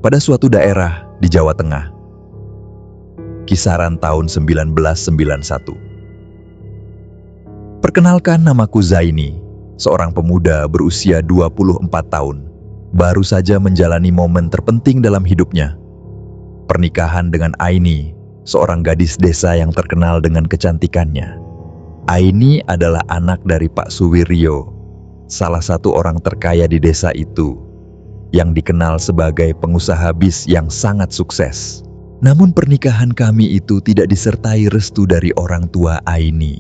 pada suatu daerah di Jawa Tengah. Kisaran tahun 1991. Perkenalkan, namaku Zaini, seorang pemuda berusia 24 tahun, baru saja menjalani momen terpenting dalam hidupnya. Pernikahan dengan Aini, seorang gadis desa yang terkenal dengan kecantikannya. Aini adalah anak dari Pak Suwiryo, salah satu orang terkaya di desa itu, yang dikenal sebagai pengusaha bis yang sangat sukses. Namun pernikahan kami itu tidak disertai restu dari orang tua Aini.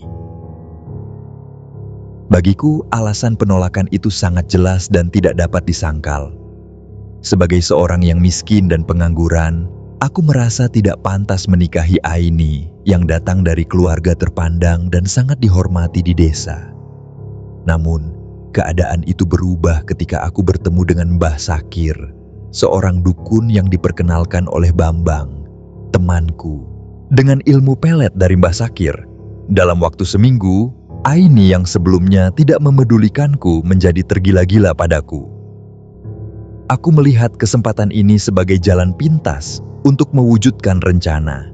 Bagiku, alasan penolakan itu sangat jelas dan tidak dapat disangkal. Sebagai seorang yang miskin dan pengangguran, aku merasa tidak pantas menikahi Aini yang datang dari keluarga terpandang dan sangat dihormati di desa. Namun, keadaan itu berubah ketika aku bertemu dengan Mbah Sakir, seorang dukun yang diperkenalkan oleh Bambang, temanku. Dengan ilmu pelet dari Mbah Sakir, dalam waktu seminggu, Aini yang sebelumnya tidak memedulikanku menjadi tergila-gila padaku. Aku melihat kesempatan ini sebagai jalan pintas untuk mewujudkan rencana.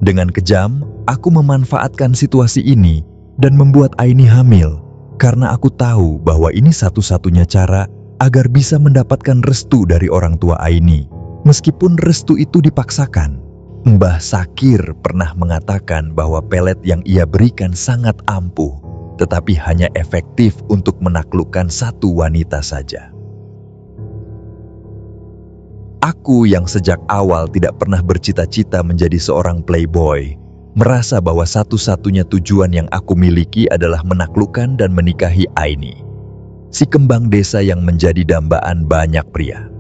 Dengan kejam, aku memanfaatkan situasi ini dan membuat Aini hamil, karena aku tahu bahwa ini satu-satunya cara agar bisa mendapatkan restu dari orang tua Aini. Meskipun restu itu dipaksakan, Mbah Sakir pernah mengatakan bahwa pelet yang ia berikan sangat ampuh, tetapi hanya efektif untuk menaklukkan satu wanita saja. Aku yang sejak awal tidak pernah bercita-cita menjadi seorang playboy, merasa bahwa satu-satunya tujuan yang aku miliki adalah menaklukkan dan menikahi Aini, si kembang desa yang menjadi dambaan banyak pria.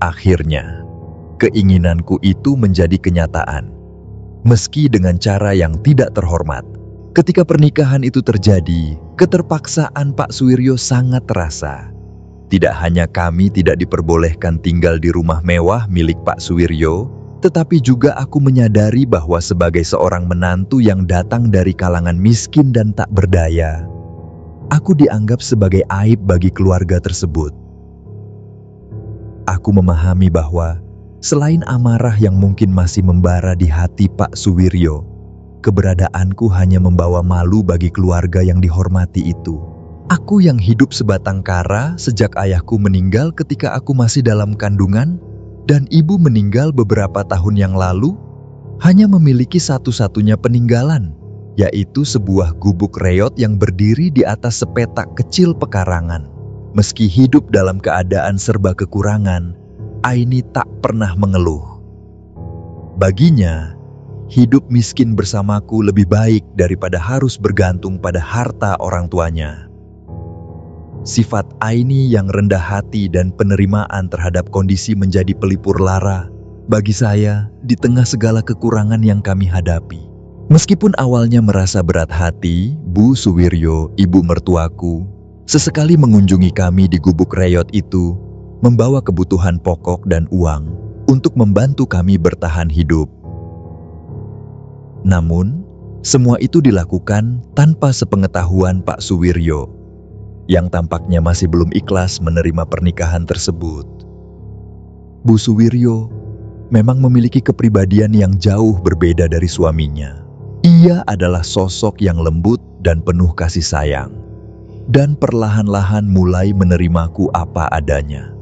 Akhirnya, keinginanku itu menjadi kenyataan, meski dengan cara yang tidak terhormat. Ketika pernikahan itu terjadi, keterpaksaan Pak Suwiryo sangat terasa. Tidak hanya kami tidak diperbolehkan tinggal di rumah mewah milik Pak Suwiryo, tetapi juga aku menyadari bahwa sebagai seorang menantu yang datang dari kalangan miskin dan tak berdaya, aku dianggap sebagai aib bagi keluarga tersebut. Aku memahami bahwa selain amarah yang mungkin masih membara di hati Pak Suwiryo, keberadaanku hanya membawa malu bagi keluarga yang dihormati itu. Aku yang hidup sebatang kara sejak ayahku meninggal ketika aku masih dalam kandungan dan ibu meninggal beberapa tahun yang lalu, hanya memiliki satu-satunya peninggalan, yaitu sebuah gubuk reot yang berdiri di atas sepetak kecil pekarangan. Meski hidup dalam keadaan serba kekurangan, Aini tak pernah mengeluh. Baginya, hidup miskin bersamaku lebih baik daripada harus bergantung pada harta orang tuanya. Sifat Aini yang rendah hati dan penerimaan terhadap kondisi menjadi pelipur lara bagi saya di tengah segala kekurangan yang kami hadapi. Meskipun awalnya merasa berat hati, Bu Suwiryo, ibu mertuaku, sesekali mengunjungi kami di gubuk reot itu, membawa kebutuhan pokok dan uang untuk membantu kami bertahan hidup. Namun, semua itu dilakukan tanpa sepengetahuan Pak Suwiryo, yang tampaknya masih belum ikhlas menerima pernikahan tersebut. Bu Suwiryo memang memiliki kepribadian yang jauh berbeda dari suaminya. Ia adalah sosok yang lembut dan penuh kasih sayang, dan perlahan-lahan mulai menerimaku apa adanya.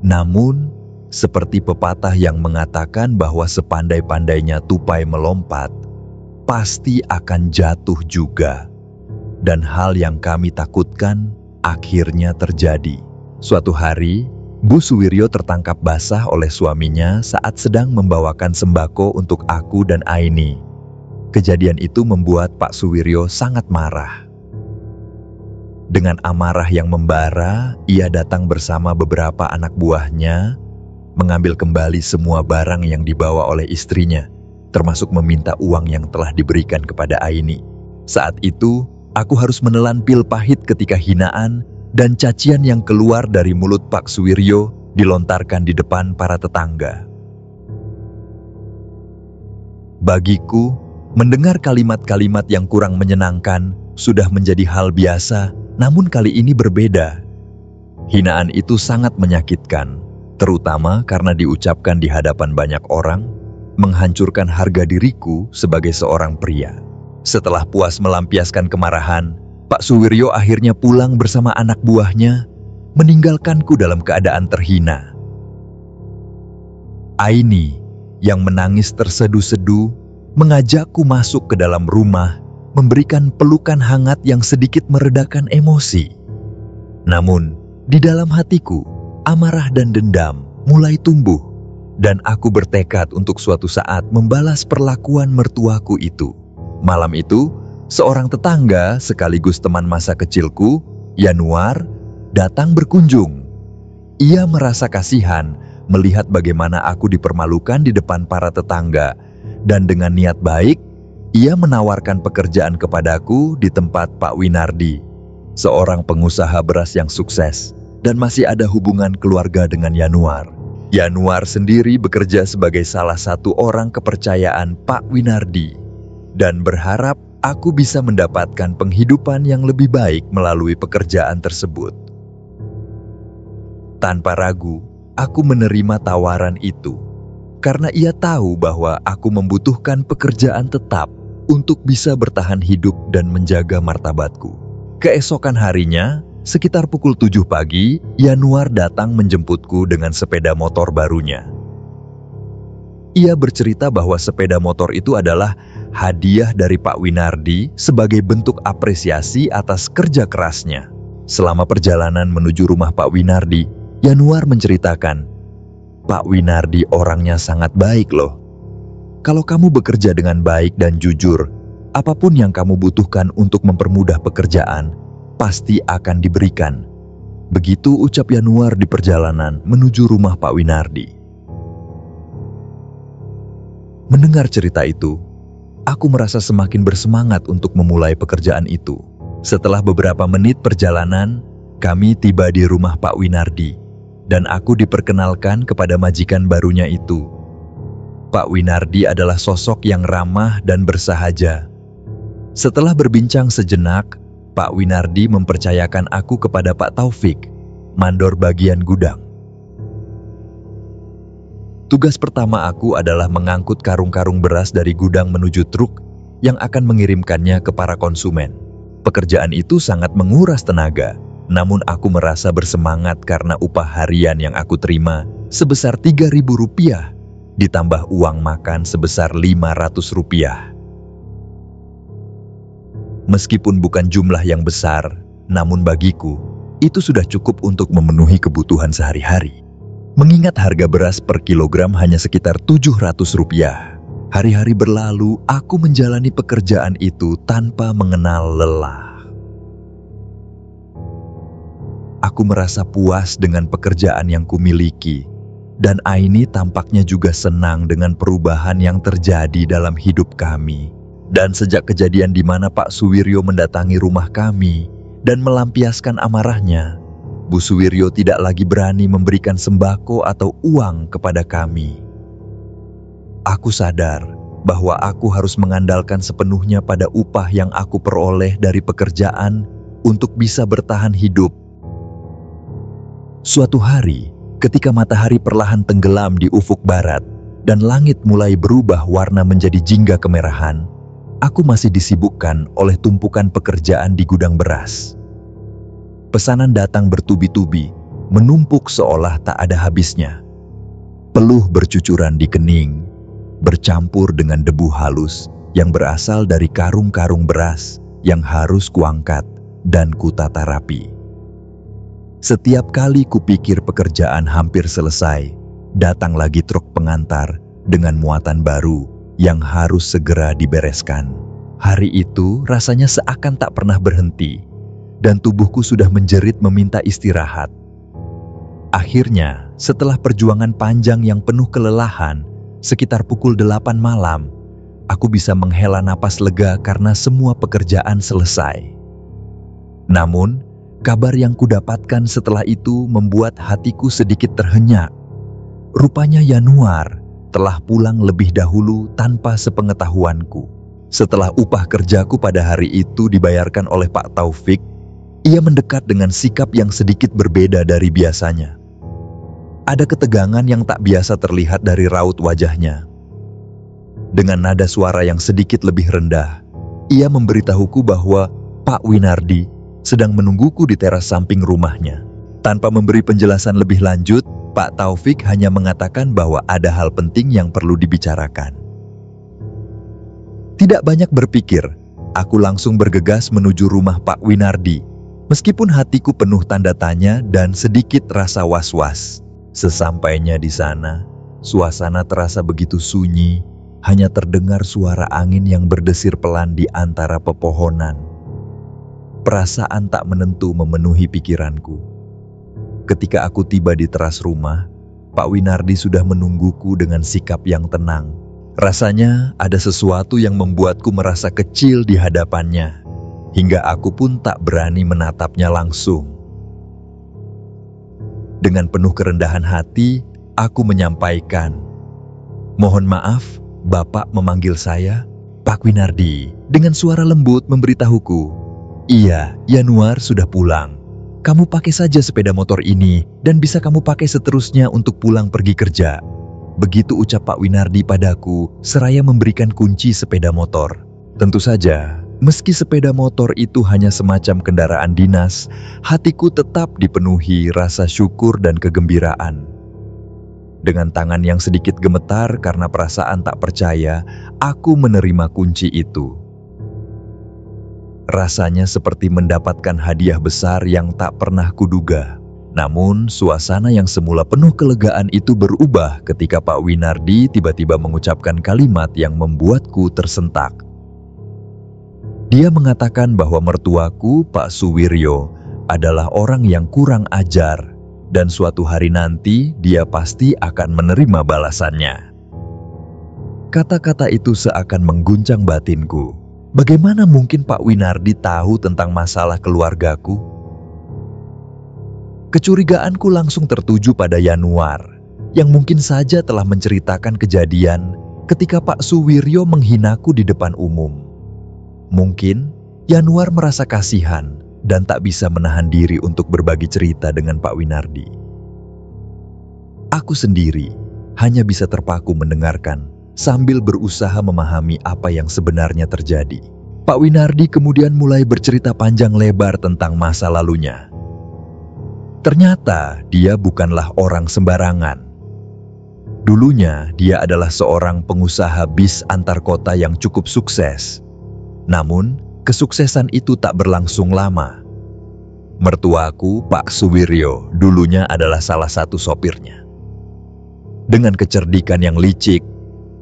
Namun, seperti pepatah yang mengatakan bahwa sepandai-pandainya tupai melompat, pasti akan jatuh juga. Dan hal yang kami takutkan akhirnya terjadi. Suatu hari, Bu Suwiryo tertangkap basah oleh suaminya saat sedang membawakan sembako untuk aku dan Aini. Kejadian itu membuat Pak Suwiryo sangat marah. Dengan amarah yang membara, ia datang bersama beberapa anak buahnya, mengambil kembali semua barang yang dibawa oleh istrinya, termasuk meminta uang yang telah diberikan kepada Aini. Saat itu, aku harus menelan pil pahit ketika hinaan dan cacian yang keluar dari mulut Pak Suwiryo dilontarkan di depan para tetangga. Bagiku, mendengar kalimat-kalimat yang kurang menyenangkan sudah menjadi hal biasa, namun kali ini berbeda. Hinaan itu sangat menyakitkan, terutama karena diucapkan di hadapan banyak orang, menghancurkan harga diriku sebagai seorang pria. Setelah puas melampiaskan kemarahan, Pak Suwiryo akhirnya pulang bersama anak buahnya, meninggalkanku dalam keadaan terhina. Aini, yang menangis tersedu-sedu, mengajakku masuk ke dalam rumah, memberikan pelukan hangat yang sedikit meredakan emosi. Namun, di dalam hatiku, amarah dan dendam mulai tumbuh, dan aku bertekad untuk suatu saat membalas perlakuan mertuaku itu. Malam itu, seorang tetangga sekaligus teman masa kecilku, Yanuar, datang berkunjung. Ia merasa kasihan melihat bagaimana aku dipermalukan di depan para tetangga, dan dengan niat baik, ia menawarkan pekerjaan kepadaku di tempat Pak Winardi, seorang pengusaha beras yang sukses dan masih ada hubungan keluarga dengan Yanuar. Yanuar sendiri bekerja sebagai salah satu orang kepercayaan Pak Winardi dan berharap aku bisa mendapatkan penghidupan yang lebih baik melalui pekerjaan tersebut. Tanpa ragu, aku menerima tawaran itu karena ia tahu bahwa aku membutuhkan pekerjaan tetap untuk bisa bertahan hidup dan menjaga martabatku. Keesokan harinya, sekitar pukul 7 pagi, Yanuar datang menjemputku dengan sepeda motor barunya. Ia bercerita bahwa sepeda motor itu adalah hadiah dari Pak Winardi sebagai bentuk apresiasi atas kerja kerasnya. Selama perjalanan menuju rumah Pak Winardi, Yanuar menceritakan, "Pak Winardi orangnya sangat baik loh. Kalau kamu bekerja dengan baik dan jujur, apapun yang kamu butuhkan untuk mempermudah pekerjaan, pasti akan diberikan." Begitu ucap Yanuar di perjalanan menuju rumah Pak Winardi. Mendengar cerita itu, aku merasa semakin bersemangat untuk memulai pekerjaan itu. Setelah beberapa menit perjalanan, kami tiba di rumah Pak Winardi, dan aku diperkenalkan kepada majikan barunya itu. Pak Winardi adalah sosok yang ramah dan bersahaja. Setelah berbincang sejenak, Pak Winardi mempercayakan aku kepada Pak Taufik, mandor bagian gudang. Tugas pertama aku adalah mengangkut karung-karung beras dari gudang menuju truk yang akan mengirimkannya ke para konsumen. Pekerjaan itu sangat menguras tenaga, namun aku merasa bersemangat karena upah harian yang aku terima sebesar Rp3.000, ditambah uang makan sebesar Rp500. Meskipun bukan jumlah yang besar, namun bagiku, itu sudah cukup untuk memenuhi kebutuhan sehari-hari. Mengingat harga beras per kilogram hanya sekitar Rp700. Hari-hari berlalu, aku menjalani pekerjaan itu tanpa mengenal lelah. Aku merasa puas dengan pekerjaan yang kumiliki, dan Aini tampaknya juga senang dengan perubahan yang terjadi dalam hidup kami. Dan sejak kejadian di mana Pak Suwiryo mendatangi rumah kami dan melampiaskan amarahnya, Bu Suwiryo tidak lagi berani memberikan sembako atau uang kepada kami. Aku sadar bahwa aku harus mengandalkan sepenuhnya pada upah yang aku peroleh dari pekerjaan untuk bisa bertahan hidup. Suatu hari, ketika matahari perlahan tenggelam di ufuk barat dan langit mulai berubah warna menjadi jingga kemerahan, aku masih disibukkan oleh tumpukan pekerjaan di gudang beras. Pesanan datang bertubi-tubi, menumpuk seolah tak ada habisnya. Peluh bercucuran di kening, bercampur dengan debu halus yang berasal dari karung-karung beras yang harus kuangkat dan kutata rapi. Setiap kali kupikir pekerjaan hampir selesai, datang lagi truk pengantar dengan muatan baru yang harus segera dibereskan. Hari itu rasanya seakan tak pernah berhenti, dan tubuhku sudah menjerit meminta istirahat. Akhirnya, setelah perjuangan panjang yang penuh kelelahan, sekitar pukul 8 malam, aku bisa menghela napas lega karena semua pekerjaan selesai. Namun, kabar yang kudapatkan setelah itu membuat hatiku sedikit terhenyak. Rupanya Yanuar telah pulang lebih dahulu tanpa sepengetahuanku. Setelah upah kerjaku pada hari itu dibayarkan oleh Pak Taufik, Ia mendekat dengan sikap yang sedikit berbeda dari biasanya. Ada ketegangan yang tak biasa terlihat dari raut wajahnya. Dengan nada suara yang sedikit lebih rendah, ia memberitahuku bahwa Pak Winardi sedang menungguku di teras samping rumahnya. Tanpa memberi penjelasan lebih lanjut, Pak Taufik hanya mengatakan bahwa ada hal penting yang perlu dibicarakan. Tidak banyak berpikir, aku langsung bergegas menuju rumah Pak Winardi, meskipun hatiku penuh tanda tanya dan sedikit rasa was-was. Sesampainya di sana, suasana terasa begitu sunyi, hanya terdengar suara angin yang berdesir pelan di antara pepohonan. Perasaan tak menentu memenuhi pikiranku. Ketika aku tiba di teras rumah, Pak Winardi sudah menungguku dengan sikap yang tenang. Rasanya ada sesuatu yang membuatku merasa kecil di hadapannya, hingga aku pun tak berani menatapnya langsung. Dengan penuh kerendahan hati, aku menyampaikan, "Mohon maaf, Bapak memanggil saya." Pak Winardi dengan suara lembut memberitahuku, "Iya, Yanuar sudah pulang. Kamu pakai saja sepeda motor ini dan bisa kamu pakai seterusnya untuk pulang pergi kerja." Begitu ucap Pak Winardi padaku, seraya memberikan kunci sepeda motor. Tentu saja, meski sepeda motor itu hanya semacam kendaraan dinas, hatiku tetap dipenuhi rasa syukur dan kegembiraan. Dengan tangan yang sedikit gemetar karena perasaan tak percaya, aku menerima kunci itu. Rasanya seperti mendapatkan hadiah besar yang tak pernah kuduga. Namun, suasana yang semula penuh kelegaan itu berubah ketika Pak Winardi tiba-tiba mengucapkan kalimat yang membuatku tersentak. Dia mengatakan bahwa mertuaku, Pak Suwiryo, adalah orang yang kurang ajar, dan suatu hari nanti dia pasti akan menerima balasannya. Kata-kata itu seakan mengguncang batinku. Bagaimana mungkin Pak Winardi tahu tentang masalah keluargaku? Kecurigaanku langsung tertuju pada Yanuar, yang mungkin saja telah menceritakan kejadian ketika Pak Suwiryo menghinaku di depan umum. Mungkin Yanuar merasa kasihan dan tak bisa menahan diri untuk berbagi cerita dengan Pak Winardi. Aku sendiri hanya bisa terpaku mendengarkan sambil berusaha memahami apa yang sebenarnya terjadi. Pak Winardi kemudian mulai bercerita panjang lebar tentang masa lalunya. Ternyata dia bukanlah orang sembarangan. Dulunya dia adalah seorang pengusaha bis antar kota yang cukup sukses. Namun, kesuksesan itu tak berlangsung lama. Mertuaku, Pak Suwiryo, dulunya adalah salah satu sopirnya. Dengan kecerdikan yang licik,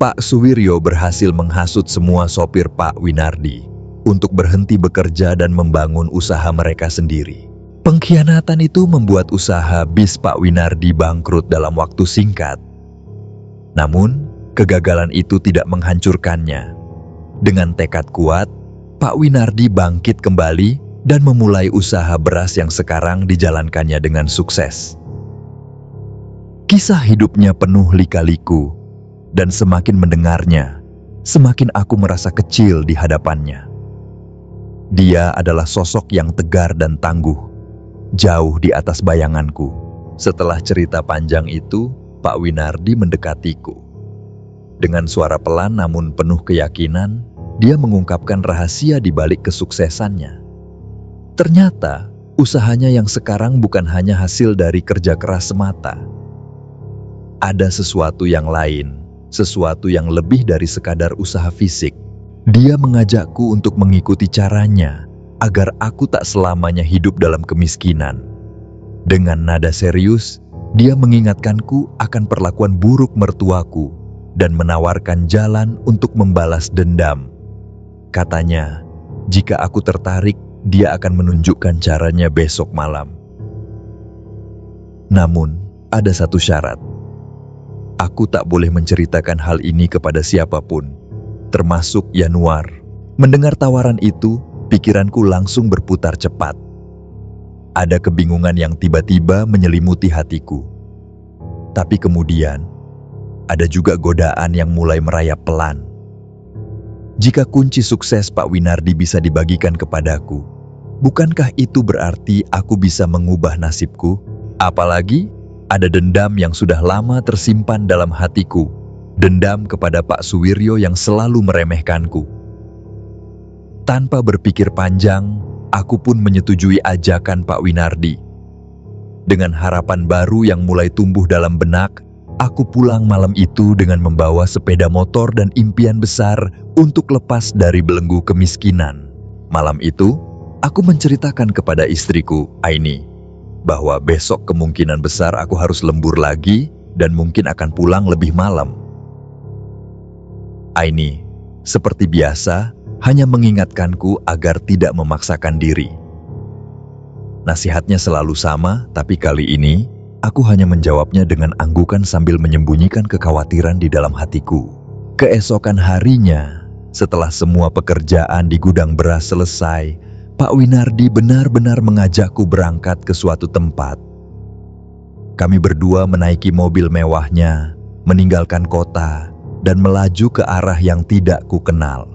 Pak Suwiryo berhasil menghasut semua sopir Pak Winardi untuk berhenti bekerja dan membangun usaha mereka sendiri. Pengkhianatan itu membuat usaha bis Pak Winardi bangkrut dalam waktu singkat. Namun, kegagalan itu tidak menghancurkannya. Dengan tekad kuat, Pak Winardi bangkit kembali dan memulai usaha beras yang sekarang dijalankannya dengan sukses. Kisah hidupnya penuh lika-liku, dan semakin mendengarnya, semakin aku merasa kecil di hadapannya. Dia adalah sosok yang tegar dan tangguh, jauh di atas bayanganku. Setelah cerita panjang itu, Pak Winardi mendekatiku. Dengan suara pelan namun penuh keyakinan, dia mengungkapkan rahasia di balik kesuksesannya. Ternyata, usahanya yang sekarang bukan hanya hasil dari kerja keras semata. Ada sesuatu yang lain, sesuatu yang lebih dari sekadar usaha fisik. Dia mengajakku untuk mengikuti caranya, agar aku tak selamanya hidup dalam kemiskinan. Dengan nada serius, dia mengingatkanku akan perlakuan buruk mertuaku dan menawarkan jalan untuk membalas dendam. Katanya, jika aku tertarik, dia akan menunjukkan caranya besok malam. Namun, ada satu syarat. Aku tak boleh menceritakan hal ini kepada siapapun, termasuk Yanuar. Mendengar tawaran itu, pikiranku langsung berputar cepat. Ada kebingungan yang tiba-tiba menyelimuti hatiku. Tapi kemudian, ada juga godaan yang mulai merayap pelan. Jika kunci sukses Pak Winardi bisa dibagikan kepadaku, Bukankah itu berarti aku bisa mengubah nasibku? Apalagi ada dendam yang sudah lama tersimpan dalam hatiku. Dendam kepada Pak Suwiryo yang selalu meremehkanku. Tanpa berpikir panjang, aku pun menyetujui ajakan Pak Winardi. Dengan harapan baru yang mulai tumbuh dalam benak, aku pulang malam itu dengan membawa sepeda motor dan impian besar untuk lepas dari belenggu kemiskinan. Malam itu, aku menceritakan kepada istriku, Aini, bahwa besok kemungkinan besar aku harus lembur lagi dan mungkin akan pulang lebih malam. Aini, seperti biasa, hanya mengingatkanku agar tidak memaksakan diri. Nasihatnya selalu sama, tapi kali ini aku hanya menjawabnya dengan anggukan sambil menyembunyikan kekhawatiran di dalam hatiku. Keesokan harinya, setelah semua pekerjaan di gudang beras selesai, Pak Winardi benar-benar mengajakku berangkat ke suatu tempat. Kami berdua menaiki mobil mewahnya, meninggalkan kota, dan melaju ke arah yang tidak ku kenal.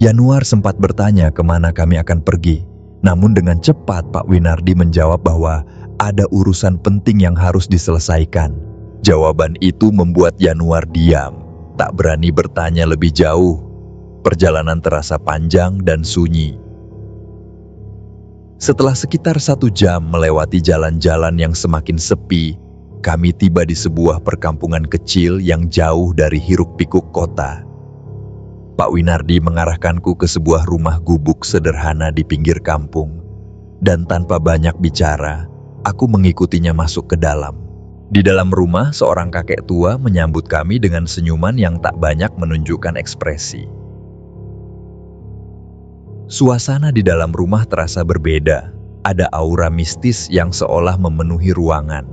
Yanuar sempat bertanya kemana kami akan pergi, namun dengan cepat Pak Winardi menjawab bahwa ada urusan penting yang harus diselesaikan. Jawaban itu membuat Yanuar diam, tak berani bertanya lebih jauh. Perjalanan terasa panjang dan sunyi. Setelah sekitar 1 jam melewati jalan-jalan yang semakin sepi, kami tiba di sebuah perkampungan kecil yang jauh dari hiruk-pikuk kota. Pak Winardi mengarahkanku ke sebuah rumah gubuk sederhana di pinggir kampung, dan tanpa banyak bicara, aku mengikutinya masuk ke dalam. Di dalam rumah, seorang kakek tua menyambut kami dengan senyuman yang tak banyak menunjukkan ekspresi. Suasana di dalam rumah terasa berbeda, ada aura mistis yang seolah memenuhi ruangan.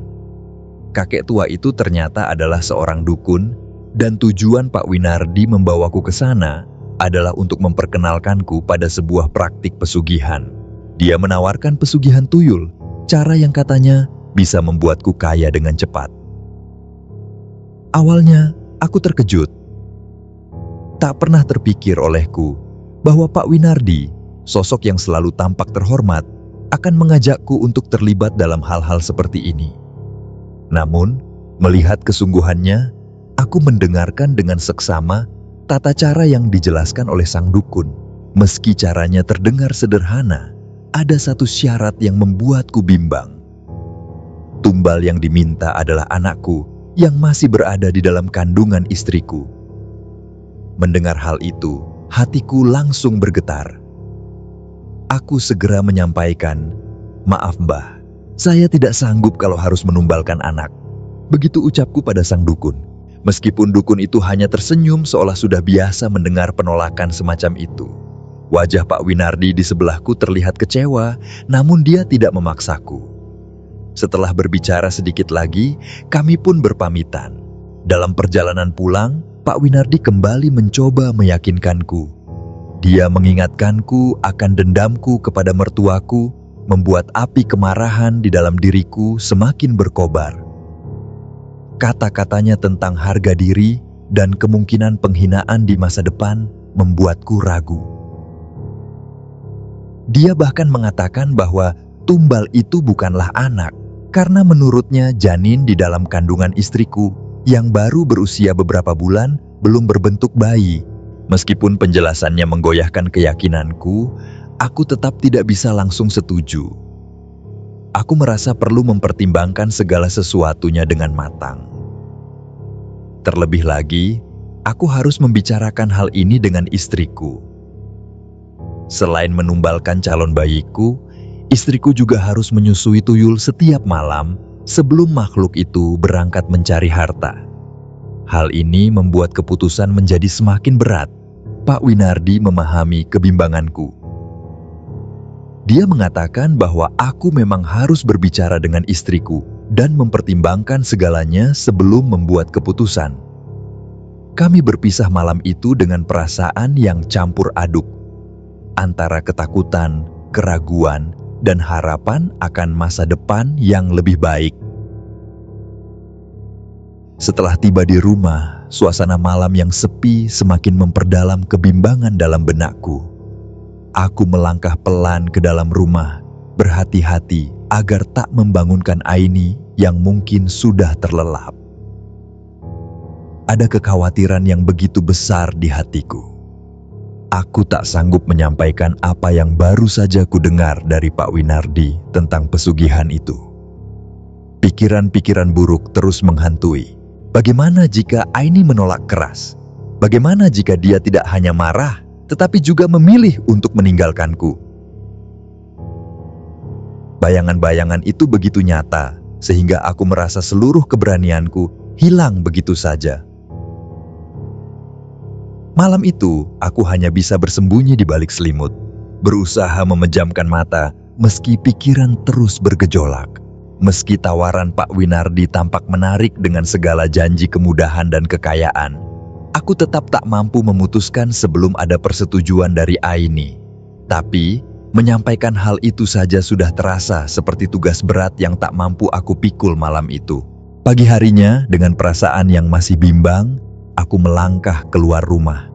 Kakek tua itu ternyata adalah seorang dukun, dan tujuan Pak Winardi membawaku ke sana adalah untuk memperkenalkanku pada sebuah praktik pesugihan. Dia menawarkan pesugihan tuyul, cara yang katanya bisa membuatku kaya dengan cepat. Awalnya, aku terkejut. Tak pernah terpikir olehku bahwa Pak Winardi, sosok yang selalu tampak terhormat, akan mengajakku untuk terlibat dalam hal-hal seperti ini. Namun, melihat kesungguhannya, aku mendengarkan dengan seksama tata cara yang dijelaskan oleh sang dukun. Meski caranya terdengar sederhana, ada satu syarat yang membuatku bimbang. Tumbal yang diminta adalah anakku yang masih berada di dalam kandungan istriku. Mendengar hal itu, hatiku langsung bergetar. Aku segera menyampaikan, "Maaf Mbah, saya tidak sanggup kalau harus menumbalkan anak." Begitu ucapku pada sang dukun. Meskipun dukun itu hanya tersenyum seolah sudah biasa mendengar penolakan semacam itu. Wajah Pak Winardi di sebelahku terlihat kecewa, namun dia tidak memaksaku. Setelah berbicara sedikit lagi, kami pun berpamitan. Dalam perjalanan pulang, Pak Winardi kembali mencoba meyakinkanku. Dia mengingatkanku akan dendamku kepada mertuaku, membuat api kemarahan di dalam diriku semakin berkobar. Kata-katanya tentang harga diri dan kemungkinan penghinaan di masa depan membuatku ragu. Dia bahkan mengatakan bahwa tumbal itu bukanlah anak, karena menurutnya janin di dalam kandungan istriku yang baru berusia beberapa bulan belum berbentuk bayi. Meskipun penjelasannya menggoyahkan keyakinanku, aku tetap tidak bisa langsung setuju. Aku merasa perlu mempertimbangkan segala sesuatunya dengan matang. Terlebih lagi, aku harus membicarakan hal ini dengan istriku. Selain menumbalkan calon bayiku, istriku juga harus menyusui tuyul setiap malam sebelum makhluk itu berangkat mencari harta. Hal ini membuat keputusan menjadi semakin berat. Pak Winardi memahami kebimbanganku. Dia mengatakan bahwa aku memang harus berbicara dengan istriku dan mempertimbangkan segalanya sebelum membuat keputusan. Kami berpisah malam itu dengan perasaan yang campur aduk, antara ketakutan, keraguan, dan harapan akan masa depan yang lebih baik. Setelah tiba di rumah, suasana malam yang sepi semakin memperdalam kebimbangan dalam benakku. Aku melangkah pelan ke dalam rumah, berhati-hati agar tak membangunkan Aini yang mungkin sudah terlelap. Ada kekhawatiran yang begitu besar di hatiku. Aku tak sanggup menyampaikan apa yang baru saja kudengar dari Pak Winardi tentang pesugihan itu. Pikiran-pikiran buruk terus menghantui. Bagaimana jika Aini menolak keras? Bagaimana jika dia tidak hanya marah, tetapi juga memilih untuk meninggalkanku? Bayangan-bayangan itu begitu nyata, sehingga aku merasa seluruh keberanianku hilang begitu saja. Malam itu, aku hanya bisa bersembunyi di balik selimut, berusaha memejamkan mata meski pikiran terus bergejolak. Meski tawaran Pak Winardi tampak menarik dengan segala janji kemudahan dan kekayaan, aku tetap tak mampu memutuskan sebelum ada persetujuan dari Aini. Tapi, menyampaikan hal itu saja sudah terasa seperti tugas berat yang tak mampu aku pikul malam itu. Pagi harinya, dengan perasaan yang masih bimbang, aku melangkah keluar rumah.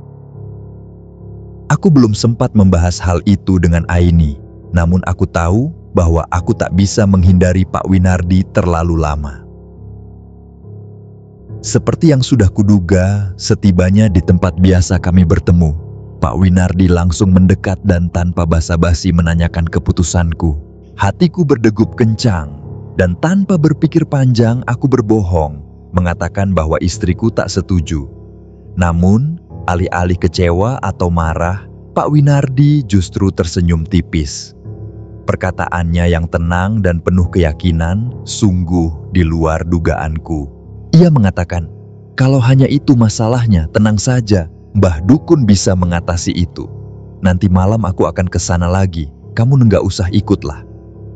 Aku belum sempat membahas hal itu dengan Aini, namun aku tahu bahwa aku tak bisa menghindari Pak Winardi terlalu lama. Seperti yang sudah kuduga, setibanya di tempat biasa kami bertemu, Pak Winardi langsung mendekat dan tanpa basa-basi menanyakan keputusanku. Hatiku berdegup kencang, dan tanpa berpikir panjang aku berbohong, mengatakan bahwa istriku tak setuju. Namun, alih-alih kecewa atau marah, Pak Winardi justru tersenyum tipis. Perkataannya yang tenang dan penuh keyakinan sungguh di luar dugaanku. Ia mengatakan, kalau hanya itu masalahnya, tenang saja, Mbah Dukun bisa mengatasi itu. Nanti malam aku akan ke sana lagi, kamu nggak usah ikutlah.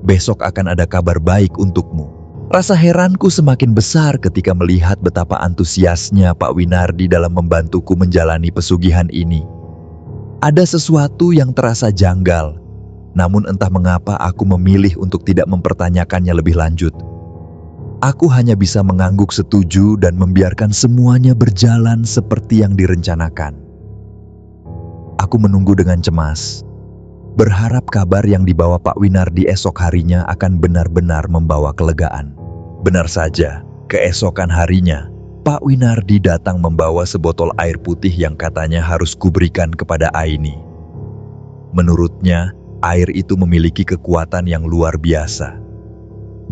Besok akan ada kabar baik untukmu. Rasa heranku semakin besar ketika melihat betapa antusiasnya Pak Winardi dalam membantuku menjalani pesugihan ini. Ada sesuatu yang terasa janggal, namun entah mengapa aku memilih untuk tidak mempertanyakannya lebih lanjut. Aku hanya bisa mengangguk setuju dan membiarkan semuanya berjalan seperti yang direncanakan. Aku menunggu dengan cemas, berharap kabar yang dibawa Pak Winardi esok harinya akan benar-benar membawa kelegaan. Benar saja, keesokan harinya, Pak Winardi datang membawa sebotol air putih yang katanya harus kuberikan kepada Aini. Menurutnya, air itu memiliki kekuatan yang luar biasa.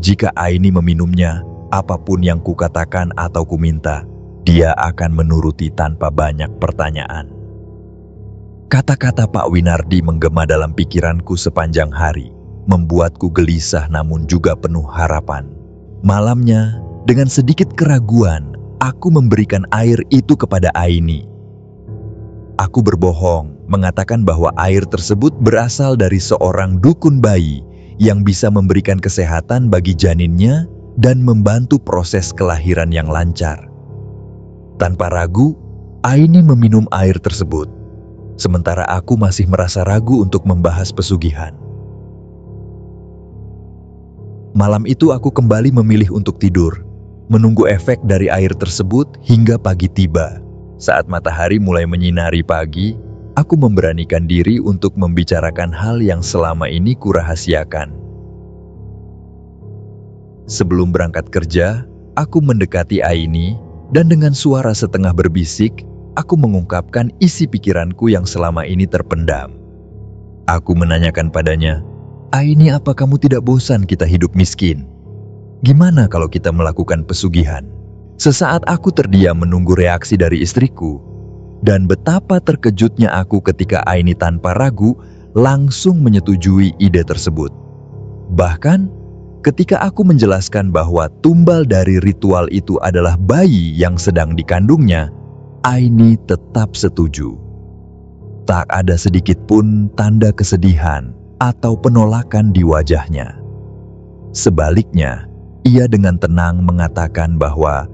Jika Aini meminumnya, apapun yang kukatakan atau kuminta, dia akan menuruti tanpa banyak pertanyaan. Kata-kata Pak Winardi menggema dalam pikiranku sepanjang hari, membuatku gelisah namun juga penuh harapan. Malamnya, dengan sedikit keraguan, aku memberikan air itu kepada Aini. Aku berbohong, mengatakan bahwa air tersebut berasal dari seorang dukun bayi yang bisa memberikan kesehatan bagi janinnya dan membantu proses kelahiran yang lancar. Tanpa ragu, Aini meminum air tersebut, sementara aku masih merasa ragu untuk membahas pesugihan. Malam itu aku kembali memilih untuk tidur, menunggu efek dari air tersebut hingga pagi tiba. Saat matahari mulai menyinari pagi, aku memberanikan diri untuk membicarakan hal yang selama ini kurahasiakan. Sebelum berangkat kerja, aku mendekati Aini dan dengan suara setengah berbisik, aku mengungkapkan isi pikiranku yang selama ini terpendam. Aku menanyakan padanya, Aini, apa kamu tidak bosan kita hidup miskin? Gimana kalau kita melakukan pesugihan? Sesaat aku terdiam menunggu reaksi dari istriku, dan betapa terkejutnya aku ketika Aini tanpa ragu langsung menyetujui ide tersebut. Bahkan, ketika aku menjelaskan bahwa tumbal dari ritual itu adalah bayi yang sedang dikandungnya, Aini tetap setuju. Tak ada sedikit pun tanda kesedihan atau penolakan di wajahnya. Sebaliknya, ia dengan tenang mengatakan bahwa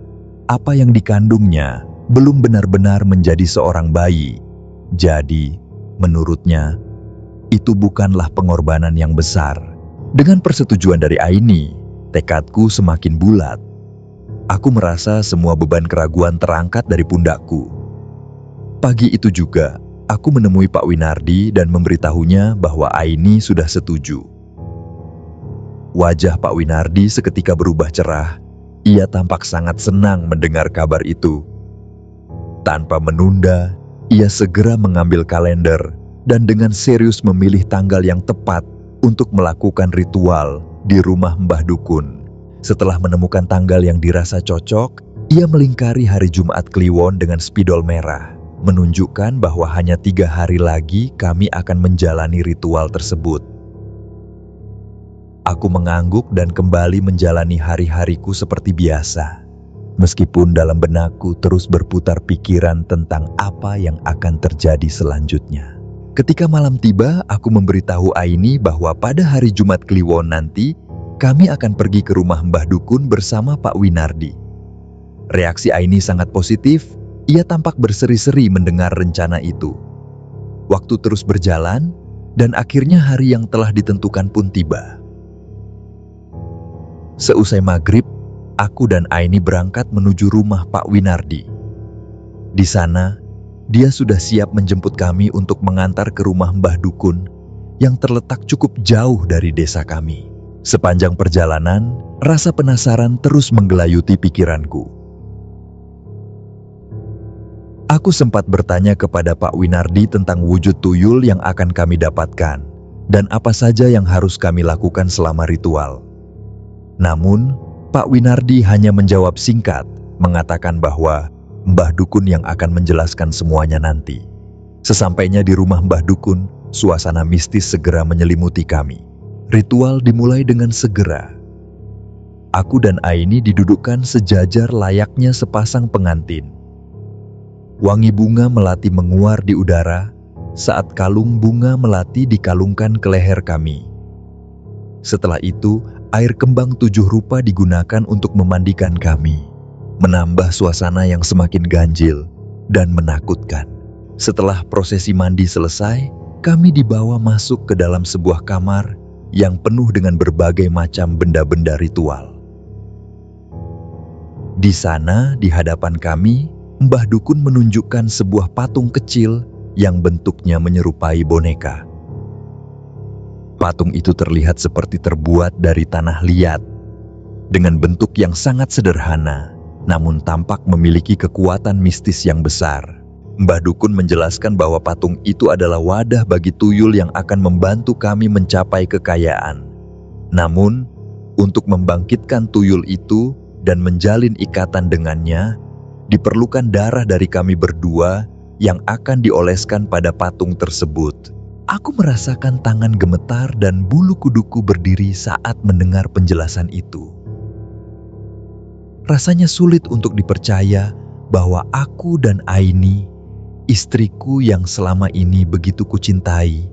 apa yang dikandungnya belum benar-benar menjadi seorang bayi. Jadi, menurutnya, itu bukanlah pengorbanan yang besar. Dengan persetujuan dari Aini, tekadku semakin bulat. Aku merasa semua beban keraguan terangkat dari pundakku. Pagi itu juga, aku menemui Pak Winardi dan memberitahunya bahwa Aini sudah setuju. Wajah Pak Winardi seketika berubah cerah. Ia tampak sangat senang mendengar kabar itu. Tanpa menunda, ia segera mengambil kalender dan dengan serius memilih tanggal yang tepat untuk melakukan ritual di rumah Mbah Dukun. Setelah menemukan tanggal yang dirasa cocok, ia melingkari hari Jumat Kliwon dengan spidol merah, menunjukkan bahwa hanya 3 hari lagi kami akan menjalani ritual tersebut. Aku mengangguk dan kembali menjalani hari-hariku seperti biasa. Meskipun dalam benakku terus berputar pikiran tentang apa yang akan terjadi selanjutnya. Ketika malam tiba, aku memberitahu Aini bahwa pada hari Jumat Kliwon nanti, kami akan pergi ke rumah Mbah Dukun bersama Pak Winardi. Reaksi Aini sangat positif, ia tampak berseri-seri mendengar rencana itu. Waktu terus berjalan, dan akhirnya hari yang telah ditentukan pun tiba. Seusai maghrib, aku dan Aini berangkat menuju rumah Pak Winardi. Di sana, dia sudah siap menjemput kami untuk mengantar ke rumah Mbah Dukun yang terletak cukup jauh dari desa kami. Sepanjang perjalanan, rasa penasaran terus menggelayuti pikiranku. Aku sempat bertanya kepada Pak Winardi tentang wujud tuyul yang akan kami dapatkan dan apa saja yang harus kami lakukan selama ritual. Namun, Pak Winardi hanya menjawab singkat, mengatakan bahwa Mbah Dukun yang akan menjelaskan semuanya nanti. Sesampainya di rumah Mbah Dukun, suasana mistis segera menyelimuti kami. Ritual dimulai dengan segera. Aku dan Aini didudukkan sejajar layaknya sepasang pengantin. Wangi bunga melati menguar di udara saat kalung bunga melati dikalungkan ke leher kami. Setelah itu, air kembang 7 rupa digunakan untuk memandikan kami, menambah suasana yang semakin ganjil dan menakutkan. Setelah prosesi mandi selesai, kami dibawa masuk ke dalam sebuah kamar yang penuh dengan berbagai macam benda-benda ritual. Di sana, di hadapan kami, Mbah Dukun menunjukkan sebuah patung kecil yang bentuknya menyerupai boneka. Patung itu terlihat seperti terbuat dari tanah liat, dengan bentuk yang sangat sederhana, namun tampak memiliki kekuatan mistis yang besar. Mbah Dukun menjelaskan bahwa patung itu adalah wadah bagi tuyul yang akan membantu kami mencapai kekayaan. Namun, untuk membangkitkan tuyul itu dan menjalin ikatan dengannya, diperlukan darah dari kami berdua yang akan dioleskan pada patung tersebut. Aku merasakan tangan gemetar dan bulu kuduku berdiri saat mendengar penjelasan itu. Rasanya sulit untuk dipercaya bahwa aku dan Aini, istriku yang selama ini begitu kucintai,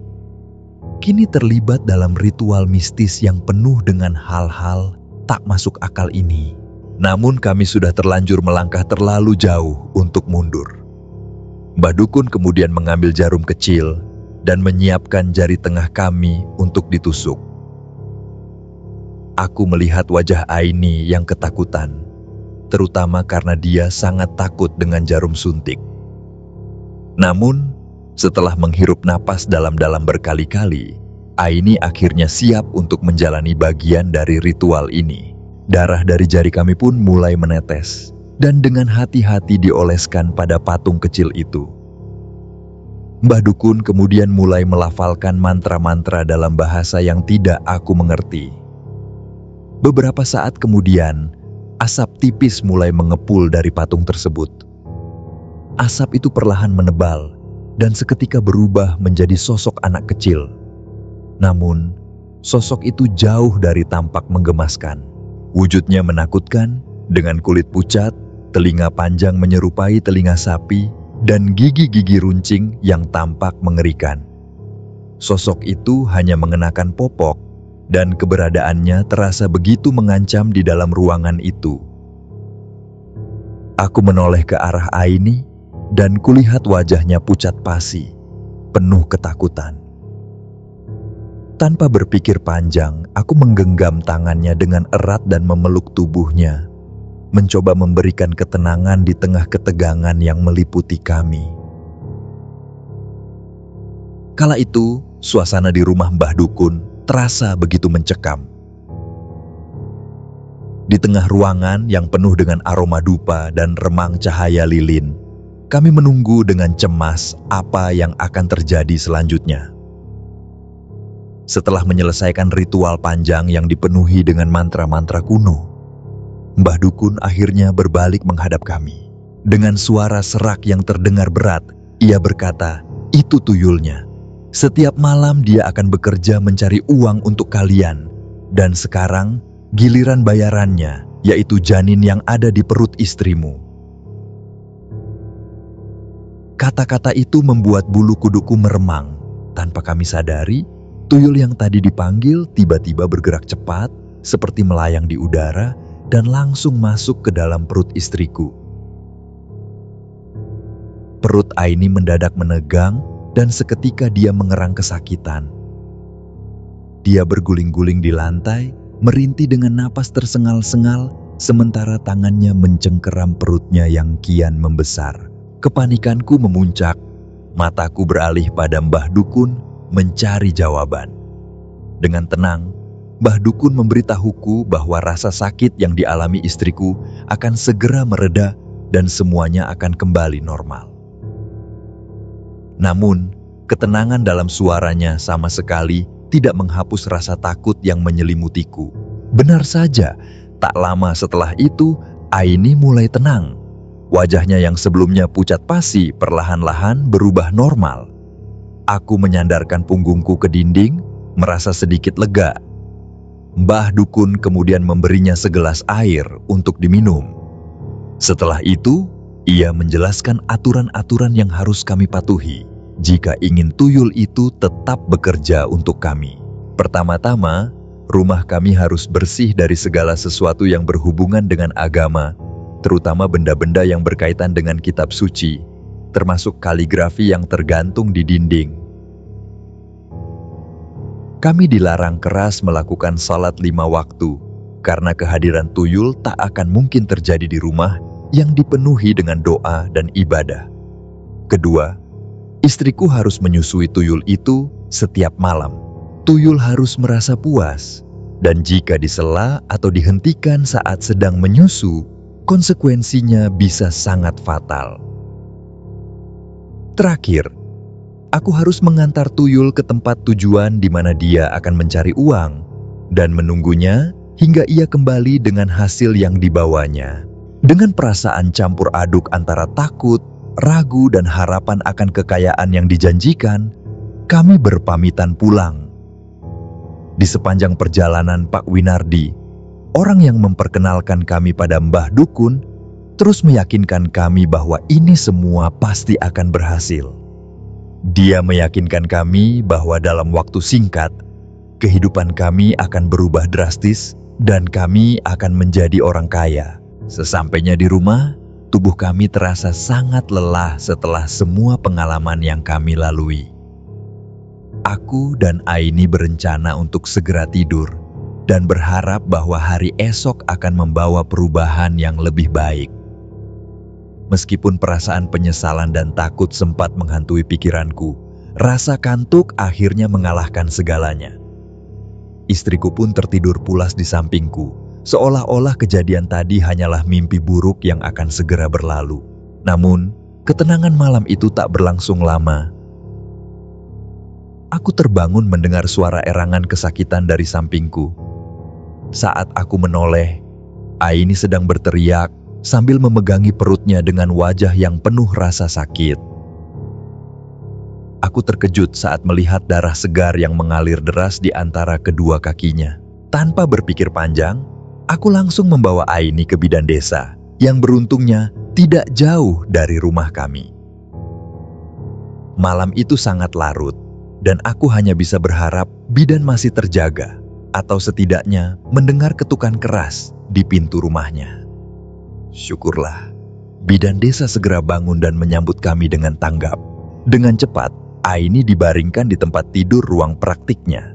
kini terlibat dalam ritual mistis yang penuh dengan hal-hal tak masuk akal ini. Namun kami sudah terlanjur melangkah terlalu jauh untuk mundur. Mbah Dukun kemudian mengambil jarum kecil dan menyiapkan jari tengah kami untuk ditusuk. Aku melihat wajah Aini yang ketakutan, terutama karena dia sangat takut dengan jarum suntik. Namun, setelah menghirup napas dalam-dalam berkali-kali, Aini akhirnya siap untuk menjalani bagian dari ritual ini. Darah dari jari kami pun mulai menetes, dan dengan hati-hati dioleskan pada patung kecil itu. Mbah Dukun kemudian mulai melafalkan mantra-mantra dalam bahasa yang tidak aku mengerti. Beberapa saat kemudian, asap tipis mulai mengepul dari patung tersebut. Asap itu perlahan menebal dan seketika berubah menjadi sosok anak kecil. Namun, sosok itu jauh dari tampak menggemaskan. Wujudnya menakutkan dengan kulit pucat, telinga panjang menyerupai telinga sapi, dan gigi-gigi runcing yang tampak mengerikan. Sosok itu hanya mengenakan popok dan keberadaannya terasa begitu mengancam di dalam ruangan itu. Aku menoleh ke arah Aini dan kulihat wajahnya pucat pasi, penuh ketakutan. Tanpa berpikir panjang, aku menggenggam tangannya dengan erat dan memeluk tubuhnya, mencoba memberikan ketenangan di tengah ketegangan yang meliputi kami. Kala itu, suasana di rumah Mbah Dukun terasa begitu mencekam. Di tengah ruangan yang penuh dengan aroma dupa dan remang cahaya lilin, kami menunggu dengan cemas apa yang akan terjadi selanjutnya. Setelah menyelesaikan ritual panjang yang dipenuhi dengan mantra-mantra kuno, Mbah Dukun akhirnya berbalik menghadap kami. Dengan suara serak yang terdengar berat, ia berkata, "Itu tuyulnya. Setiap malam dia akan bekerja mencari uang untuk kalian. Dan sekarang, giliran bayarannya, yaitu janin yang ada di perut istrimu." Kata-kata itu membuat bulu kuduku meremang. Tanpa kami sadari, tuyul yang tadi dipanggil tiba-tiba bergerak cepat, seperti melayang di udara, dan langsung masuk ke dalam perut istriku. Perut Aini mendadak menegang, dan seketika dia mengerang kesakitan. Dia berguling-guling di lantai, merintih dengan napas tersengal-sengal, sementara tangannya mencengkeram perutnya yang kian membesar. Kepanikanku memuncak, mataku beralih pada Mbah Dukun mencari jawaban. Dengan tenang, Mbah Dukun memberitahuku bahwa rasa sakit yang dialami istriku akan segera mereda dan semuanya akan kembali normal. Namun, ketenangan dalam suaranya sama sekali tidak menghapus rasa takut yang menyelimutiku. Benar saja, tak lama setelah itu, Aini mulai tenang. Wajahnya yang sebelumnya pucat pasi perlahan-lahan berubah normal. Aku menyandarkan punggungku ke dinding, merasa sedikit lega. Mbah Dukun kemudian memberinya segelas air untuk diminum. Setelah itu, ia menjelaskan aturan-aturan yang harus kami patuhi jika ingin tuyul itu tetap bekerja untuk kami. Pertama-tama, rumah kami harus bersih dari segala sesuatu yang berhubungan dengan agama, terutama benda-benda yang berkaitan dengan kitab suci, termasuk kaligrafi yang tergantung di dinding. Kami dilarang keras melakukan salat 5 waktu, karena kehadiran tuyul tak akan mungkin terjadi di rumah yang dipenuhi dengan doa dan ibadah. Kedua, istriku harus menyusui tuyul itu setiap malam. Tuyul harus merasa puas, dan jika disela atau dihentikan saat sedang menyusu, konsekuensinya bisa sangat fatal. Terakhir, aku harus mengantar tuyul ke tempat tujuan di mana dia akan mencari uang dan menunggunya hingga ia kembali dengan hasil yang dibawanya. Dengan perasaan campur aduk antara takut, ragu, dan harapan akan kekayaan yang dijanjikan, kami berpamitan pulang. Di sepanjang perjalanan, Pak Winardi, orang yang memperkenalkan kami pada Mbah Dukun, terus meyakinkan kami bahwa ini semua pasti akan berhasil. Dia meyakinkan kami bahwa dalam waktu singkat, kehidupan kami akan berubah drastis dan kami akan menjadi orang kaya. Sesampainya di rumah, tubuh kami terasa sangat lelah setelah semua pengalaman yang kami lalui. Aku dan Aini berencana untuk segera tidur dan berharap bahwa hari esok akan membawa perubahan yang lebih baik. Meskipun perasaan penyesalan dan takut sempat menghantui pikiranku, rasa kantuk akhirnya mengalahkan segalanya. Istriku pun tertidur pulas di sampingku, seolah-olah kejadian tadi hanyalah mimpi buruk yang akan segera berlalu. Namun, ketenangan malam itu tak berlangsung lama. Aku terbangun mendengar suara erangan kesakitan dari sampingku. Saat aku menoleh, Aini sedang berteriak sambil memegangi perutnya dengan wajah yang penuh rasa sakit. Aku terkejut saat melihat darah segar yang mengalir deras di antara kedua kakinya. Tanpa berpikir panjang, aku langsung membawa Aini ke bidan desa, yang beruntungnya tidak jauh dari rumah kami. Malam itu sangat larut, dan aku hanya bisa berharap bidan masih terjaga, atau setidaknya mendengar ketukan keras di pintu rumahnya. Syukurlah, bidan desa segera bangun dan menyambut kami dengan tanggap. Dengan cepat, Aini dibaringkan di tempat tidur ruang praktiknya.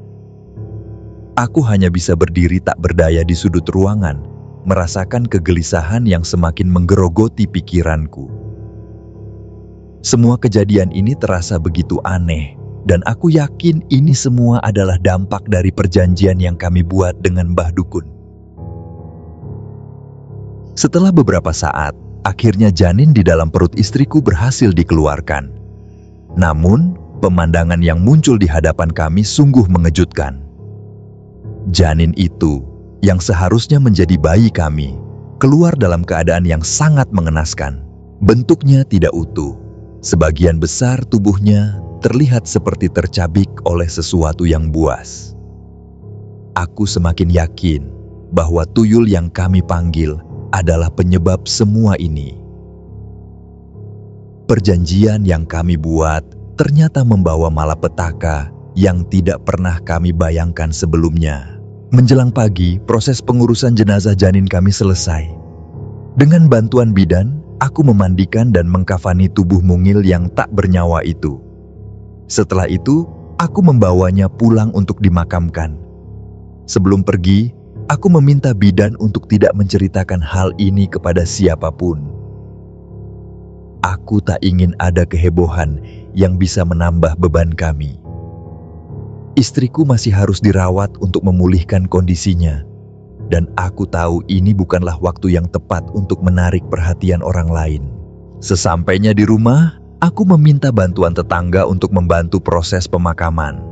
Aku hanya bisa berdiri tak berdaya di sudut ruangan, merasakan kegelisahan yang semakin menggerogoti pikiranku. Semua kejadian ini terasa begitu aneh, Dan aku yakin ini semua adalah dampak dari perjanjian yang kami buat dengan Mbah Dukun. Setelah beberapa saat, akhirnya janin di dalam perut istriku berhasil dikeluarkan. Namun, pemandangan yang muncul di hadapan kami sungguh mengejutkan. Janin itu, yang seharusnya menjadi bayi kami, keluar dalam keadaan yang sangat mengenaskan. Bentuknya tidak utuh. Sebagian besar tubuhnya terlihat seperti tercabik oleh sesuatu yang buas. Aku semakin yakin bahwa tuyul yang kami panggil adalah penyebab semua ini. Perjanjian yang kami buat ternyata membawa malapetaka yang tidak pernah kami bayangkan sebelumnya. Menjelang pagi, proses pengurusan jenazah janin kami selesai. Dengan bantuan bidan, aku memandikan dan mengkafani tubuh mungil yang tak bernyawa itu. Setelah itu, aku membawanya pulang untuk dimakamkan. Sebelum pergi, aku meminta bidan untuk tidak menceritakan hal ini kepada siapapun. Aku tak ingin ada kehebohan yang bisa menambah beban kami. Istriku masih harus dirawat untuk memulihkan kondisinya, dan aku tahu ini bukanlah waktu yang tepat untuk menarik perhatian orang lain. Sesampainya di rumah, aku meminta bantuan tetangga untuk membantu proses pemakaman.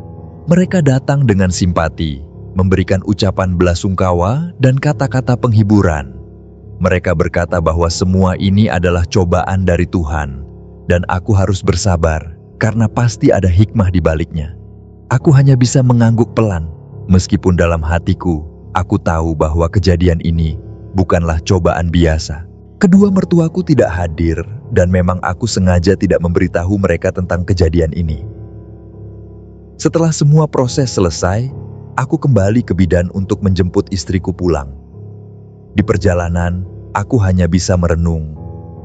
Mereka datang dengan simpati, memberikan ucapan belasungkawa dan kata-kata penghiburan. Mereka berkata bahwa semua ini adalah cobaan dari Tuhan, dan aku harus bersabar karena pasti ada hikmah di baliknya. Aku hanya bisa mengangguk pelan, meskipun dalam hatiku, aku tahu bahwa kejadian ini bukanlah cobaan biasa. Kedua mertuaku tidak hadir, dan memang aku sengaja tidak memberitahu mereka tentang kejadian ini. Setelah semua proses selesai, aku kembali ke bidan untuk menjemput istriku pulang. Di perjalanan, aku hanya bisa merenung,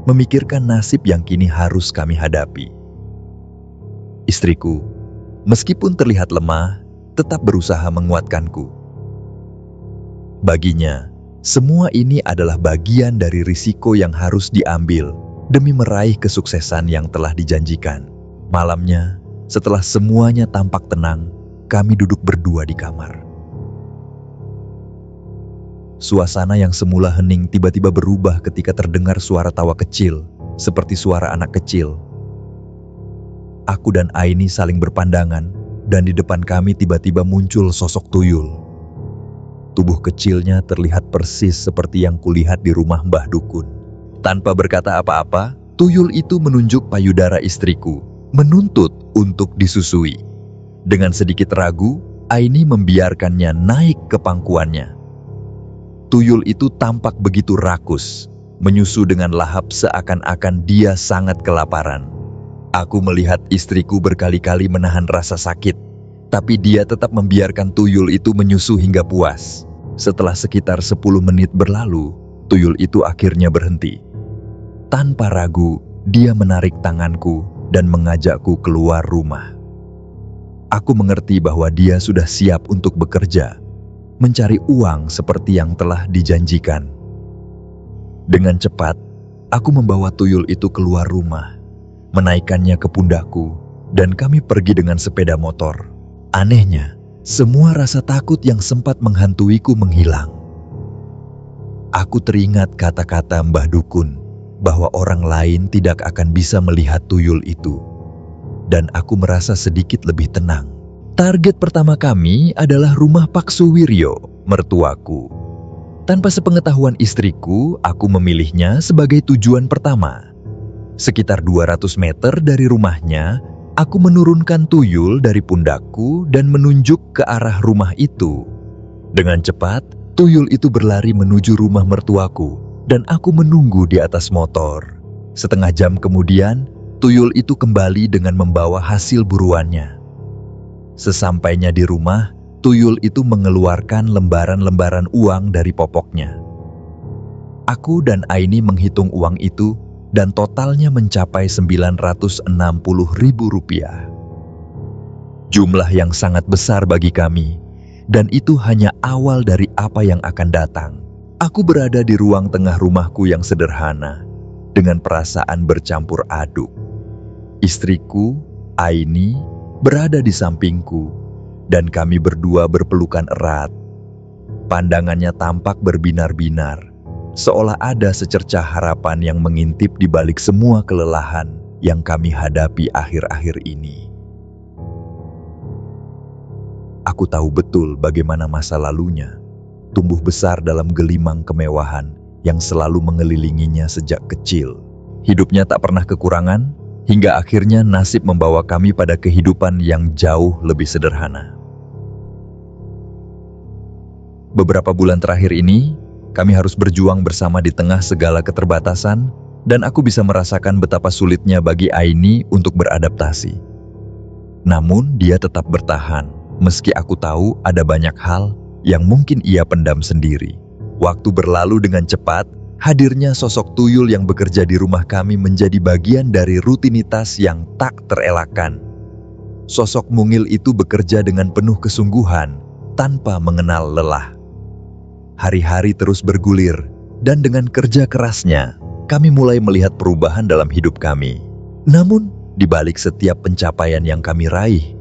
memikirkan nasib yang kini harus kami hadapi. Istriku, meskipun terlihat lemah, tetap berusaha menguatkanku. Baginya, semua ini adalah bagian dari risiko yang harus diambil demi meraih kesuksesan yang telah dijanjikan. Malamnya, setelah semuanya tampak tenang, kami duduk berdua di kamar. Suasana yang semula hening tiba-tiba berubah ketika terdengar suara tawa kecil, seperti suara anak kecil. Aku dan Aini saling berpandangan, dan di depan kami tiba-tiba muncul sosok tuyul. Tubuh kecilnya terlihat persis seperti yang kulihat di rumah Mbah Dukun. Tanpa berkata apa-apa, tuyul itu menunjuk payudara istriku, menuntut untuk disusui. Dengan sedikit ragu, Aini membiarkannya naik ke pangkuannya. Tuyul itu tampak begitu rakus, menyusu dengan lahap seakan-akan dia sangat kelaparan. Aku melihat istriku berkali-kali menahan rasa sakit, tapi dia tetap membiarkan tuyul itu menyusu hingga puas. Setelah sekitar 10 menit berlalu, tuyul itu akhirnya berhenti. Tanpa ragu, dia menarik tanganku dan mengajakku keluar rumah. Aku mengerti bahwa dia sudah siap untuk bekerja, mencari uang seperti yang telah dijanjikan. Dengan cepat, aku membawa tuyul itu keluar rumah, menaikkannya ke pundakku, dan kami pergi dengan sepeda motor. Anehnya, semua rasa takut yang sempat menghantuiku menghilang. Aku teringat kata-kata Mbah Dukun bahwa orang lain tidak akan bisa melihat tuyul itu, dan aku merasa sedikit lebih tenang. Target pertama kami adalah rumah Pak Suwiryo, mertuaku. Tanpa sepengetahuan istriku, aku memilihnya sebagai tujuan pertama. Sekitar 200 meter dari rumahnya, aku menurunkan tuyul dari pundakku dan menunjuk ke arah rumah itu. Dengan cepat, tuyul itu berlari menuju rumah mertuaku, dan aku menunggu di atas motor. Setengah jam kemudian, tuyul itu kembali dengan membawa hasil buruannya. Sesampainya di rumah, tuyul itu mengeluarkan lembaran-lembaran uang dari popoknya. Aku dan Aini menghitung uang itu, dan totalnya mencapai Rp960.000. Jumlah yang sangat besar bagi kami, dan itu hanya awal dari apa yang akan datang. Aku berada di ruang tengah rumahku yang sederhana, dengan perasaan bercampur aduk. Istriku, Aini, berada di sampingku, dan kami berdua berpelukan erat. Pandangannya tampak berbinar-binar, seolah ada secercah harapan yang mengintip di balik semua kelelahan yang kami hadapi akhir-akhir ini. Aku tahu betul bagaimana masa lalunya, tumbuh besar dalam gelimang kemewahan yang selalu mengelilinginya sejak kecil. Hidupnya tak pernah kekurangan, hingga akhirnya nasib membawa kami pada kehidupan yang jauh lebih sederhana. Beberapa bulan terakhir ini, kami harus berjuang bersama di tengah segala keterbatasan, dan aku bisa merasakan betapa sulitnya bagi Aini untuk beradaptasi. Namun, dia tetap bertahan, meski aku tahu ada banyak hal yang mungkin ia pendam sendiri. Waktu berlalu dengan cepat, hadirnya sosok tuyul yang bekerja di rumah kami menjadi bagian dari rutinitas yang tak terelakkan. Sosok mungil itu bekerja dengan penuh kesungguhan, tanpa mengenal lelah. Hari-hari terus bergulir, dan dengan kerja kerasnya, kami mulai melihat perubahan dalam hidup kami. Namun, di balik setiap pencapaian yang kami raih,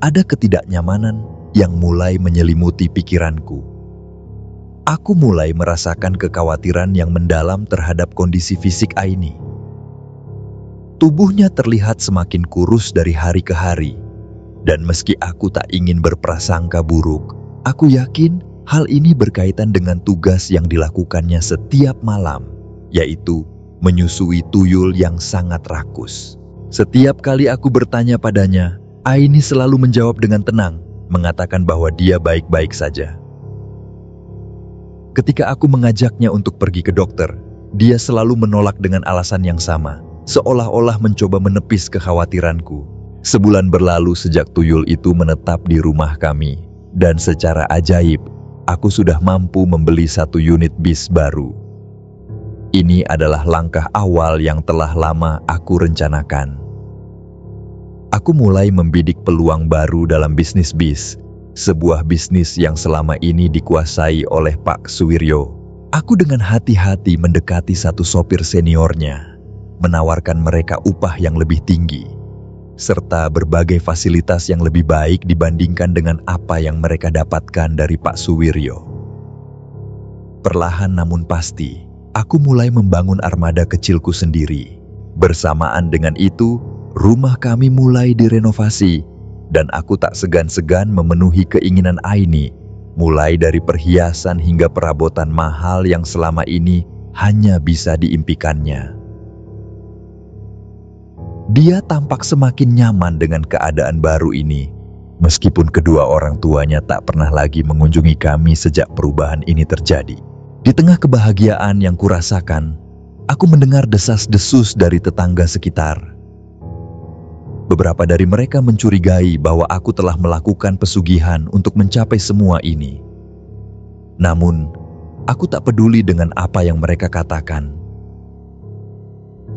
ada ketidaknyamanan yang mulai menyelimuti pikiranku. Aku mulai merasakan kekhawatiran yang mendalam terhadap kondisi fisik Aini. Tubuhnya terlihat semakin kurus dari hari ke hari, dan meski aku tak ingin berprasangka buruk, aku yakin hal ini berkaitan dengan tugas yang dilakukannya setiap malam, yaitu menyusui tuyul yang sangat rakus. Setiap kali aku bertanya padanya, Aini selalu menjawab dengan tenang, mengatakan bahwa dia baik-baik saja. Ketika aku mengajaknya untuk pergi ke dokter, dia selalu menolak dengan alasan yang sama, seolah-olah mencoba menepis kekhawatiranku. Sebulan berlalu sejak tuyul itu menetap di rumah kami, dan secara ajaib, aku sudah mampu membeli 1 unit bis baru. Ini adalah langkah awal yang telah lama aku rencanakan. Aku mulai membidik peluang baru dalam bisnis bis, sebuah bisnis yang selama ini dikuasai oleh Pak Suwiryo. Aku dengan hati-hati mendekati satu sopir seniornya, menawarkan mereka upah yang lebih tinggi, serta berbagai fasilitas yang lebih baik dibandingkan dengan apa yang mereka dapatkan dari Pak Suwiryo. Perlahan namun pasti, aku mulai membangun armada kecilku sendiri. Bersamaan dengan itu, rumah kami mulai direnovasi, dan aku tak segan-segan memenuhi keinginan Aini, mulai dari perhiasan hingga perabotan mahal yang selama ini hanya bisa diimpikannya. Dia tampak semakin nyaman dengan keadaan baru ini, meskipun kedua orang tuanya tak pernah lagi mengunjungi kami sejak perubahan ini terjadi. Di tengah kebahagiaan yang kurasakan, aku mendengar desas-desus dari tetangga sekitar. Beberapa dari mereka mencurigai bahwa aku telah melakukan pesugihan untuk mencapai semua ini. Namun, aku tak peduli dengan apa yang mereka katakan.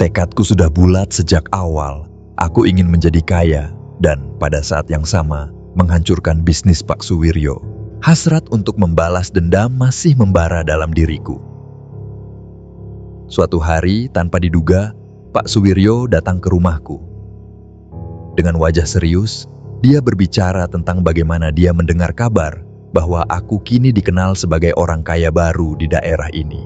Tekadku sudah bulat sejak awal. Aku ingin menjadi kaya dan pada saat yang sama menghancurkan bisnis Pak Suwiryo. Hasrat untuk membalas dendam masih membara dalam diriku. Suatu hari, tanpa diduga, Pak Suwiryo datang ke rumahku. Dengan wajah serius, dia berbicara tentang bagaimana dia mendengar kabar bahwa aku kini dikenal sebagai orang kaya baru di daerah ini.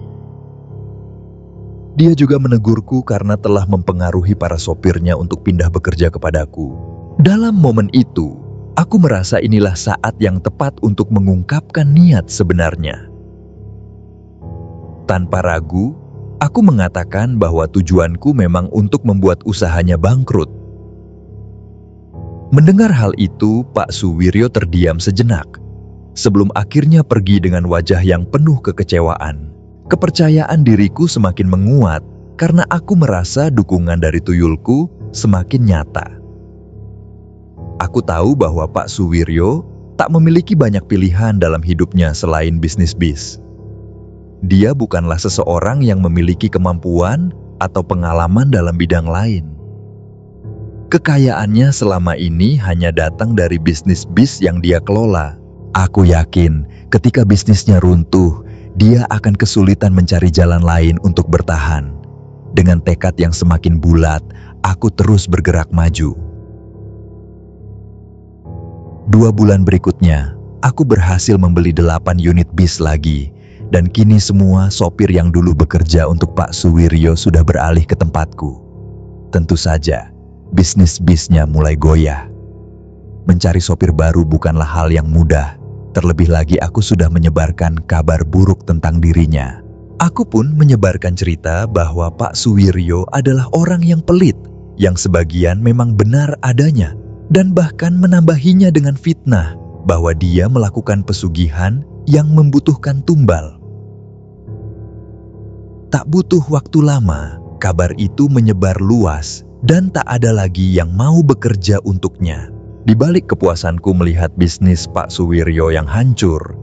Dia juga menegurku karena telah mempengaruhi para sopirnya untuk pindah bekerja kepadaku. Dalam momen itu, aku merasa inilah saat yang tepat untuk mengungkapkan niat sebenarnya. Tanpa ragu, aku mengatakan bahwa tujuanku memang untuk membuat usahanya bangkrut. Mendengar hal itu, Pak Suwiryo terdiam sejenak, sebelum akhirnya pergi dengan wajah yang penuh kekecewaan. Kepercayaan diriku semakin menguat, karena aku merasa dukungan dari tuyulku semakin nyata. Aku tahu bahwa Pak Suwiryo tak memiliki banyak pilihan dalam hidupnya selain bisnis bis. Dia bukanlah seseorang yang memiliki kemampuan atau pengalaman dalam bidang lain. Kekayaannya selama ini hanya datang dari bisnis bis yang dia kelola. Aku yakin ketika bisnisnya runtuh, dia akan kesulitan mencari jalan lain untuk bertahan. Dengan tekad yang semakin bulat, aku terus bergerak maju. 2 bulan berikutnya, aku berhasil membeli 8 unit bis lagi, dan kini semua sopir yang dulu bekerja untuk Pak Suwiryo sudah beralih ke tempatku. Tentu saja, bisnis bisnya mulai goyah. Mencari sopir baru bukanlah hal yang mudah, terlebih lagi aku sudah menyebarkan kabar buruk tentang dirinya. Aku pun menyebarkan cerita bahwa Pak Suwiryo adalah orang yang pelit, yang sebagian memang benar adanya, dan bahkan menambahinya dengan fitnah bahwa dia melakukan pesugihan yang membutuhkan tumbal. Tak butuh waktu lama, kabar itu menyebar luas dan tak ada lagi yang mau bekerja untuknya. Di balik kepuasanku melihat bisnis Pak Suwiryo yang hancur,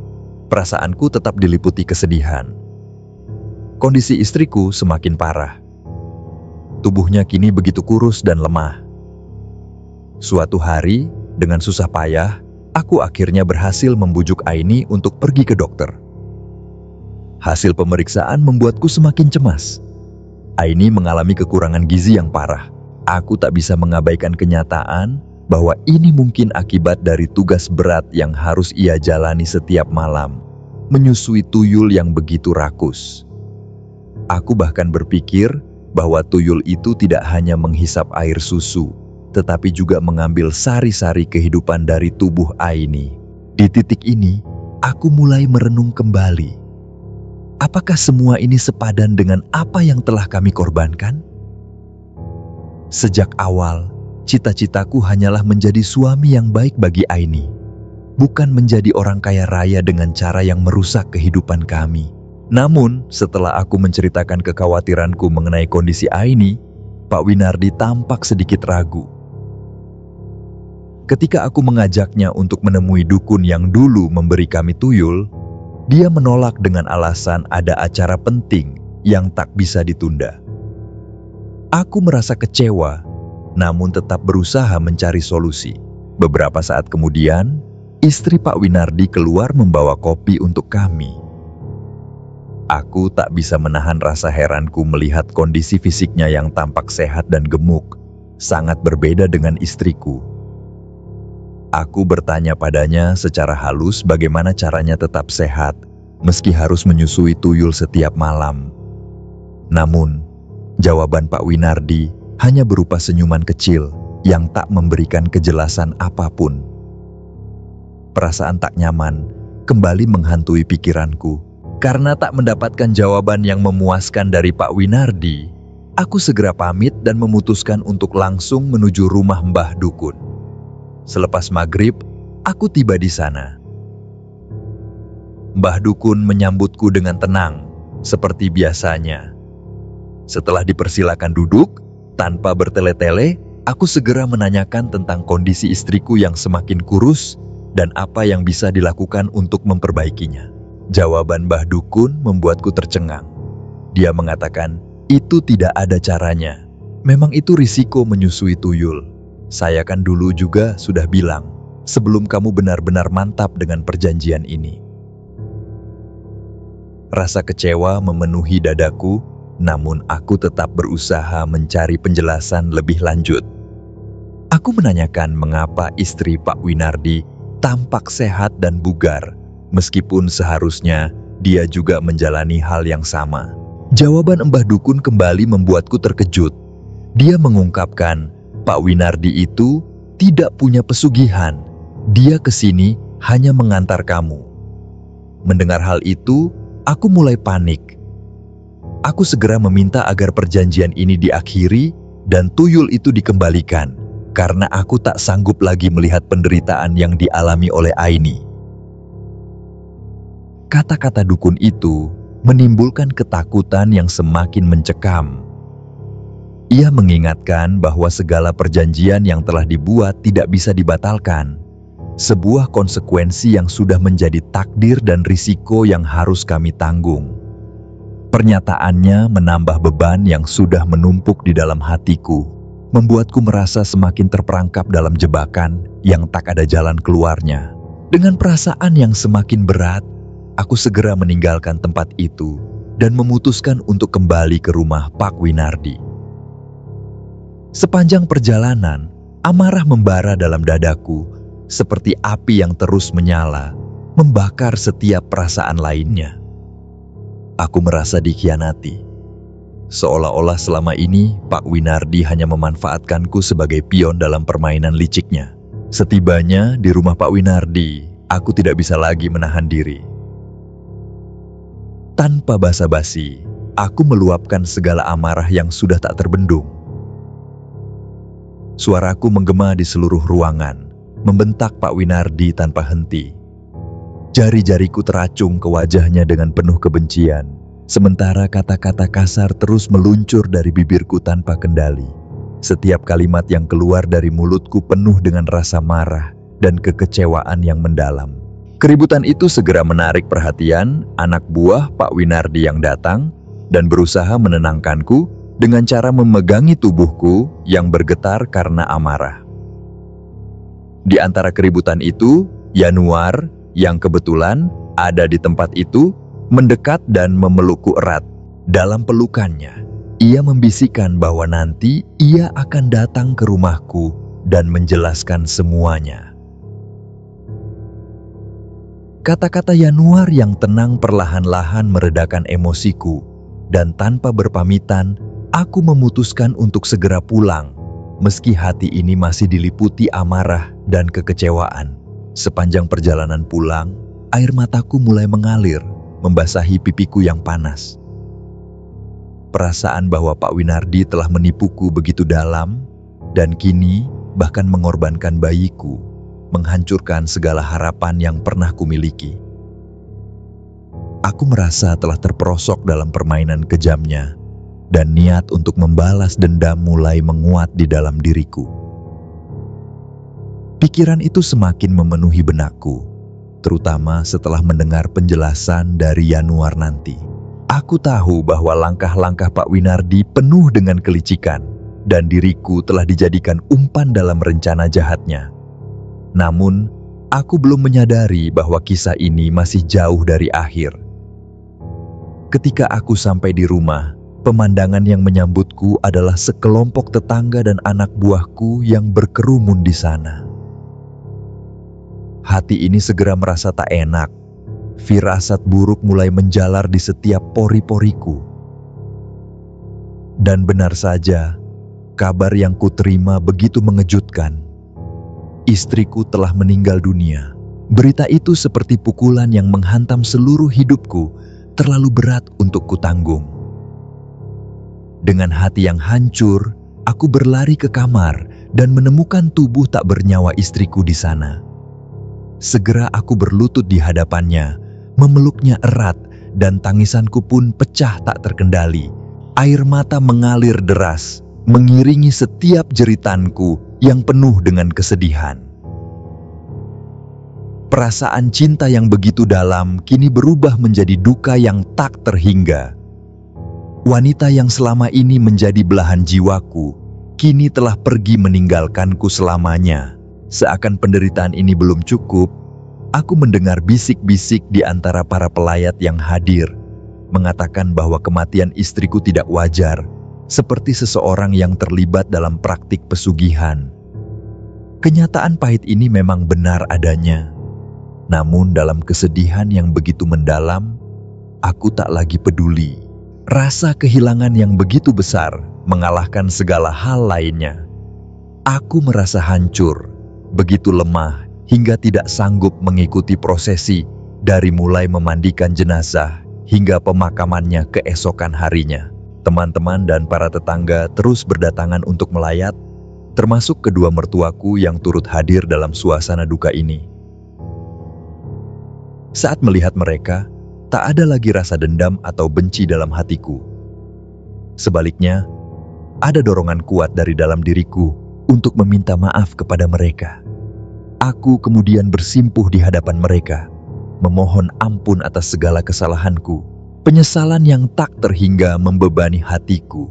perasaanku tetap diliputi kesedihan. Kondisi istriku semakin parah. Tubuhnya kini begitu kurus dan lemah. Suatu hari, dengan susah payah, aku akhirnya berhasil membujuk Aini untuk pergi ke dokter. Hasil pemeriksaan membuatku semakin cemas. Aini mengalami kekurangan gizi yang parah. Aku tak bisa mengabaikan kenyataan bahwa ini mungkin akibat dari tugas berat yang harus ia jalani setiap malam, menyusui tuyul yang begitu rakus. Aku bahkan berpikir bahwa tuyul itu tidak hanya menghisap air susu, tetapi juga mengambil sari-sari kehidupan dari tubuh Aini. Di titik ini, aku mulai merenung kembali. Apakah semua ini sepadan dengan apa yang telah kami korbankan? Sejak awal, cita-citaku hanyalah menjadi suami yang baik bagi Aini, bukan menjadi orang kaya raya dengan cara yang merusak kehidupan kami. Namun, setelah aku menceritakan kekhawatiranku mengenai kondisi Aini, Pak Winardi tampak sedikit ragu. Ketika aku mengajaknya untuk menemui dukun yang dulu memberi kami tuyul, dia menolak dengan alasan ada acara penting yang tak bisa ditunda. Aku merasa kecewa, namun tetap berusaha mencari solusi. Beberapa saat kemudian, istri Pak Winardi keluar membawa kopi untuk kami. Aku tak bisa menahan rasa heranku melihat kondisi fisiknya yang tampak sehat dan gemuk, sangat berbeda dengan istriku. Aku bertanya padanya secara halus bagaimana caranya tetap sehat, meski harus menyusui tuyul setiap malam. Namun, jawaban Pak Winardi hanya berupa senyuman kecil yang tak memberikan kejelasan apapun. Perasaan tak nyaman kembali menghantui pikiranku. Karena tak mendapatkan jawaban yang memuaskan dari Pak Winardi, aku segera pamit dan memutuskan untuk langsung menuju rumah Mbah Dukun. Selepas maghrib, aku tiba di sana. Mbah Dukun menyambutku dengan tenang, seperti biasanya. Setelah dipersilakan duduk, tanpa bertele-tele, aku segera menanyakan tentang kondisi istriku yang semakin kurus dan apa yang bisa dilakukan untuk memperbaikinya. Jawaban Mbah Dukun membuatku tercengang. Dia mengatakan, itu tidak ada caranya. Memang itu risiko menyusui tuyul. Saya kan dulu juga sudah bilang, sebelum kamu benar-benar mantap dengan perjanjian ini. Rasa kecewa memenuhi dadaku, namun aku tetap berusaha mencari penjelasan lebih lanjut. Aku menanyakan mengapa istri Pak Winardi tampak sehat dan bugar, meskipun seharusnya dia juga menjalani hal yang sama. Jawaban Mbah Dukun kembali membuatku terkejut. Dia mengungkapkan, Pak Winardi itu tidak punya pesugihan. Dia kesini hanya mengantar kamu. Mendengar hal itu, aku mulai panik. Aku segera meminta agar perjanjian ini diakhiri dan tuyul itu dikembalikan, karena aku tak sanggup lagi melihat penderitaan yang dialami oleh Aini. Kata-kata dukun itu menimbulkan ketakutan yang semakin mencekam. Ia mengingatkan bahwa segala perjanjian yang telah dibuat tidak bisa dibatalkan. Sebuah konsekuensi yang sudah menjadi takdir dan risiko yang harus kami tanggung. Pernyataannya menambah beban yang sudah menumpuk di dalam hatiku, membuatku merasa semakin terperangkap dalam jebakan yang tak ada jalan keluarnya. Dengan perasaan yang semakin berat, aku segera meninggalkan tempat itu dan memutuskan untuk kembali ke rumah Pak Winardi. Sepanjang perjalanan, amarah membara dalam dadaku seperti api yang terus menyala, membakar setiap perasaan lainnya. Aku merasa dikhianati. Seolah-olah selama ini Pak Winardi hanya memanfaatkanku sebagai pion dalam permainan liciknya. Setibanya di rumah Pak Winardi, aku tidak bisa lagi menahan diri. Tanpa basa-basi, aku meluapkan segala amarah yang sudah tak terbendung. Suaraku menggema di seluruh ruangan, membentak Pak Winardi tanpa henti. Jari-jariku teracung ke wajahnya dengan penuh kebencian, sementara kata-kata kasar terus meluncur dari bibirku tanpa kendali. Setiap kalimat yang keluar dari mulutku penuh dengan rasa marah dan kekecewaan yang mendalam. Keributan itu segera menarik perhatian anak buah Pak Winardi yang datang dan berusaha menenangkanku dengan cara memegangi tubuhku yang bergetar karena amarah. Di antara keributan itu, Yanuar yang kebetulan ada di tempat itu mendekat dan memelukku erat. Dalam pelukannya, ia membisikkan bahwa nanti ia akan datang ke rumahku dan menjelaskan semuanya. Kata-kata Yanuar yang tenang perlahan-lahan meredakan emosiku, dan tanpa berpamitan, aku memutuskan untuk segera pulang, meski hati ini masih diliputi amarah dan kekecewaan. Sepanjang perjalanan pulang, air mataku mulai mengalir, membasahi pipiku yang panas. Perasaan bahwa Pak Winardi telah menipuku begitu dalam, dan kini bahkan mengorbankan bayiku, menghancurkan segala harapan yang pernah kumiliki. Aku merasa telah terperosok dalam permainan kejamnya, dan niat untuk membalas dendam mulai menguat di dalam diriku. Pikiran itu semakin memenuhi benakku, terutama setelah mendengar penjelasan dari Yanuar nanti. Aku tahu bahwa langkah-langkah Pak Winardi penuh dengan kelicikan, dan diriku telah dijadikan umpan dalam rencana jahatnya. Namun, aku belum menyadari bahwa kisah ini masih jauh dari akhir. Ketika aku sampai di rumah, pemandangan yang menyambutku adalah sekelompok tetangga dan anak buahku yang berkerumun di sana. Hati ini segera merasa tak enak. Firasat buruk mulai menjalar di setiap pori-poriku. Dan benar saja, kabar yang kuterima begitu mengejutkan. Istriku telah meninggal dunia. Berita itu seperti pukulan yang menghantam seluruh hidupku, terlalu berat untuk kutanggung. Dengan hati yang hancur, aku berlari ke kamar dan menemukan tubuh tak bernyawa istriku di sana. Segera aku berlutut di hadapannya, memeluknya erat, dan tangisanku pun pecah tak terkendali. Air mata mengalir deras, mengiringi setiap jeritanku yang penuh dengan kesedihan. Perasaan cinta yang begitu dalam kini berubah menjadi duka yang tak terhingga. Wanita yang selama ini menjadi belahan jiwaku, kini telah pergi meninggalkanku selamanya. Seakan penderitaan ini belum cukup, aku mendengar bisik-bisik di antara para pelayat yang hadir, mengatakan bahwa kematian istriku tidak wajar, seperti seseorang yang terlibat dalam praktik pesugihan. Kenyataan pahit ini memang benar adanya. Namun dalam kesedihan yang begitu mendalam, aku tak lagi peduli. Rasa kehilangan yang begitu besar mengalahkan segala hal lainnya. Aku merasa hancur, begitu lemah hingga tidak sanggup mengikuti prosesi dari mulai memandikan jenazah hingga pemakamannya keesokan harinya. Teman-teman dan para tetangga terus berdatangan untuk melayat, termasuk kedua mertuaku yang turut hadir dalam suasana duka ini. Saat melihat mereka, tak ada lagi rasa dendam atau benci dalam hatiku. Sebaliknya, ada dorongan kuat dari dalam diriku untuk meminta maaf kepada mereka. Aku kemudian bersimpuh di hadapan mereka, memohon ampun atas segala kesalahanku. Penyesalan yang tak terhingga membebani hatiku,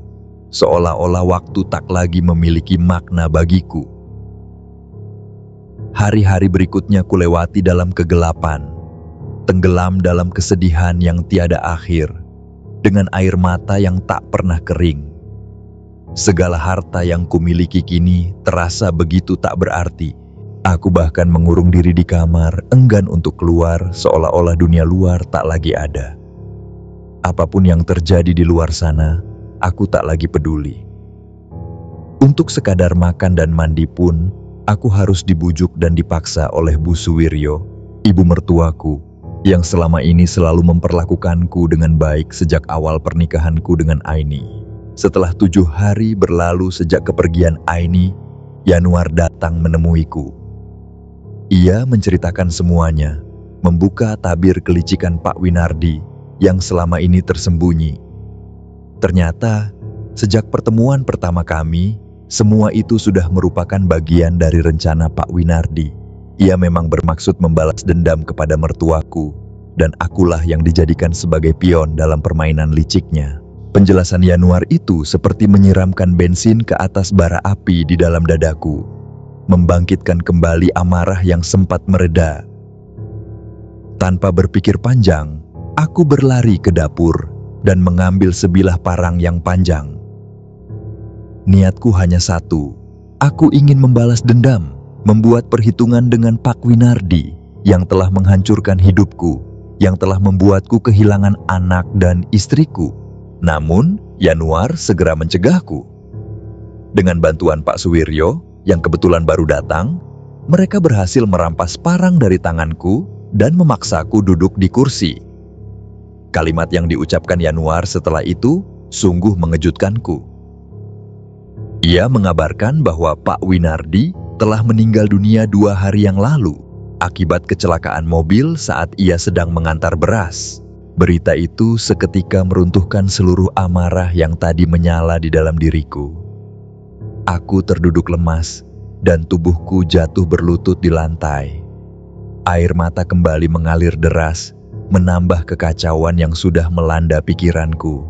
seolah-olah waktu tak lagi memiliki makna bagiku. Hari-hari berikutnya kulewati dalam kegelapan, tenggelam dalam kesedihan yang tiada akhir, dengan air mata yang tak pernah kering. Segala harta yang kumiliki kini terasa begitu tak berarti. Aku bahkan mengurung diri di kamar, enggan untuk keluar, seolah-olah dunia luar tak lagi ada. Apapun yang terjadi di luar sana, aku tak lagi peduli. Untuk sekadar makan dan mandi pun, aku harus dibujuk dan dipaksa oleh Bu Suwiryo, ibu mertuaku, yang selama ini selalu memperlakukanku dengan baik sejak awal pernikahanku dengan Aini. Setelah 7 hari berlalu sejak kepergian Aini, Yanuar datang menemuiku. Ia menceritakan semuanya, membuka tabir kelicikan Pak Winardi yang selama ini tersembunyi. Ternyata, sejak pertemuan pertama kami, semua itu sudah merupakan bagian dari rencana Pak Winardi. Ia memang bermaksud membalas dendam kepada mertuaku, dan akulah yang dijadikan sebagai pion dalam permainan liciknya. Penjelasan Yanuar itu seperti menyiramkan bensin ke atas bara api di dalam dadaku, membangkitkan kembali amarah yang sempat mereda. Tanpa berpikir panjang, aku berlari ke dapur dan mengambil sebilah parang yang panjang. Niatku hanya satu, aku ingin membalas dendam, membuat perhitungan dengan Pak Winardi yang telah menghancurkan hidupku, yang telah membuatku kehilangan anak dan istriku. Namun, Yanuar segera mencegahku. Dengan bantuan Pak Suwiryo, yang kebetulan baru datang, mereka berhasil merampas parang dari tanganku dan memaksaku duduk di kursi. Kalimat yang diucapkan Yanuar setelah itu sungguh mengejutkanku. Ia mengabarkan bahwa Pak Winardi telah meninggal dunia 2 hari yang lalu akibat kecelakaan mobil saat ia sedang mengantar beras. Berita itu seketika meruntuhkan seluruh amarah yang tadi menyala di dalam diriku. Aku terduduk lemas dan tubuhku jatuh berlutut di lantai. Air mata kembali mengalir deras, menambah kekacauan yang sudah melanda pikiranku.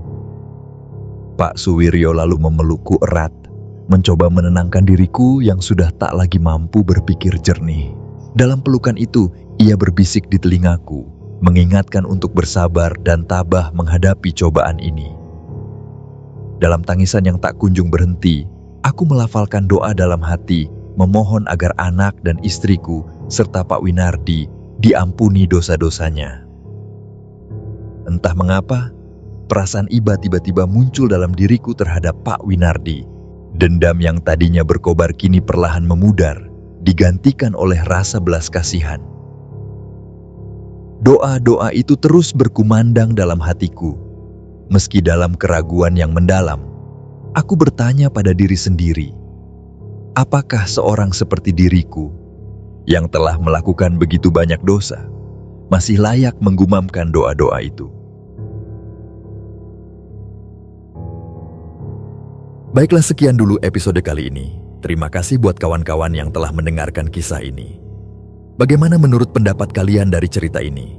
Pak Suwiryo lalu memelukku erat, mencoba menenangkan diriku yang sudah tak lagi mampu berpikir jernih. Dalam pelukan itu, ia berbisik di telingaku, mengingatkan untuk bersabar dan tabah menghadapi cobaan ini. Dalam tangisan yang tak kunjung berhenti, aku melafalkan doa dalam hati, memohon agar anak dan istriku serta Pak Winardi diampuni dosa-dosanya. Entah mengapa, perasaan iba tiba-tiba muncul dalam diriku terhadap Pak Winardi. Dendam yang tadinya berkobar kini perlahan memudar, digantikan oleh rasa belas kasihan. Doa-doa itu terus berkumandang dalam hatiku. Meski dalam keraguan yang mendalam, aku bertanya pada diri sendiri, apakah seorang seperti diriku, yang telah melakukan begitu banyak dosa, masih layak menggumamkan doa-doa itu? Baiklah, sekian dulu episode kali ini. Terima kasih buat kawan-kawan yang telah mendengarkan kisah ini. Bagaimana menurut pendapat kalian dari cerita ini?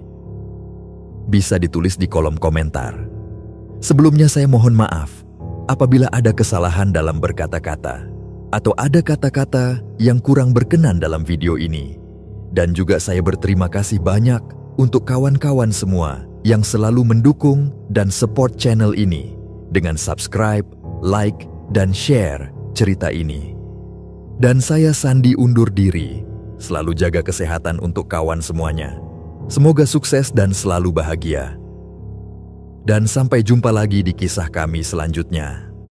Bisa ditulis di kolom komentar. Sebelumnya saya mohon maaf apabila ada kesalahan dalam berkata-kata atau ada kata-kata yang kurang berkenan dalam video ini. Dan juga saya berterima kasih banyak untuk kawan-kawan semua yang selalu mendukung dan support channel ini dengan subscribe, like, dan share cerita ini. Dan saya Sandi undur diri. Selalu jaga kesehatan untuk kawan semuanya. Semoga sukses dan selalu bahagia. Dan sampai jumpa lagi di kisah kami selanjutnya.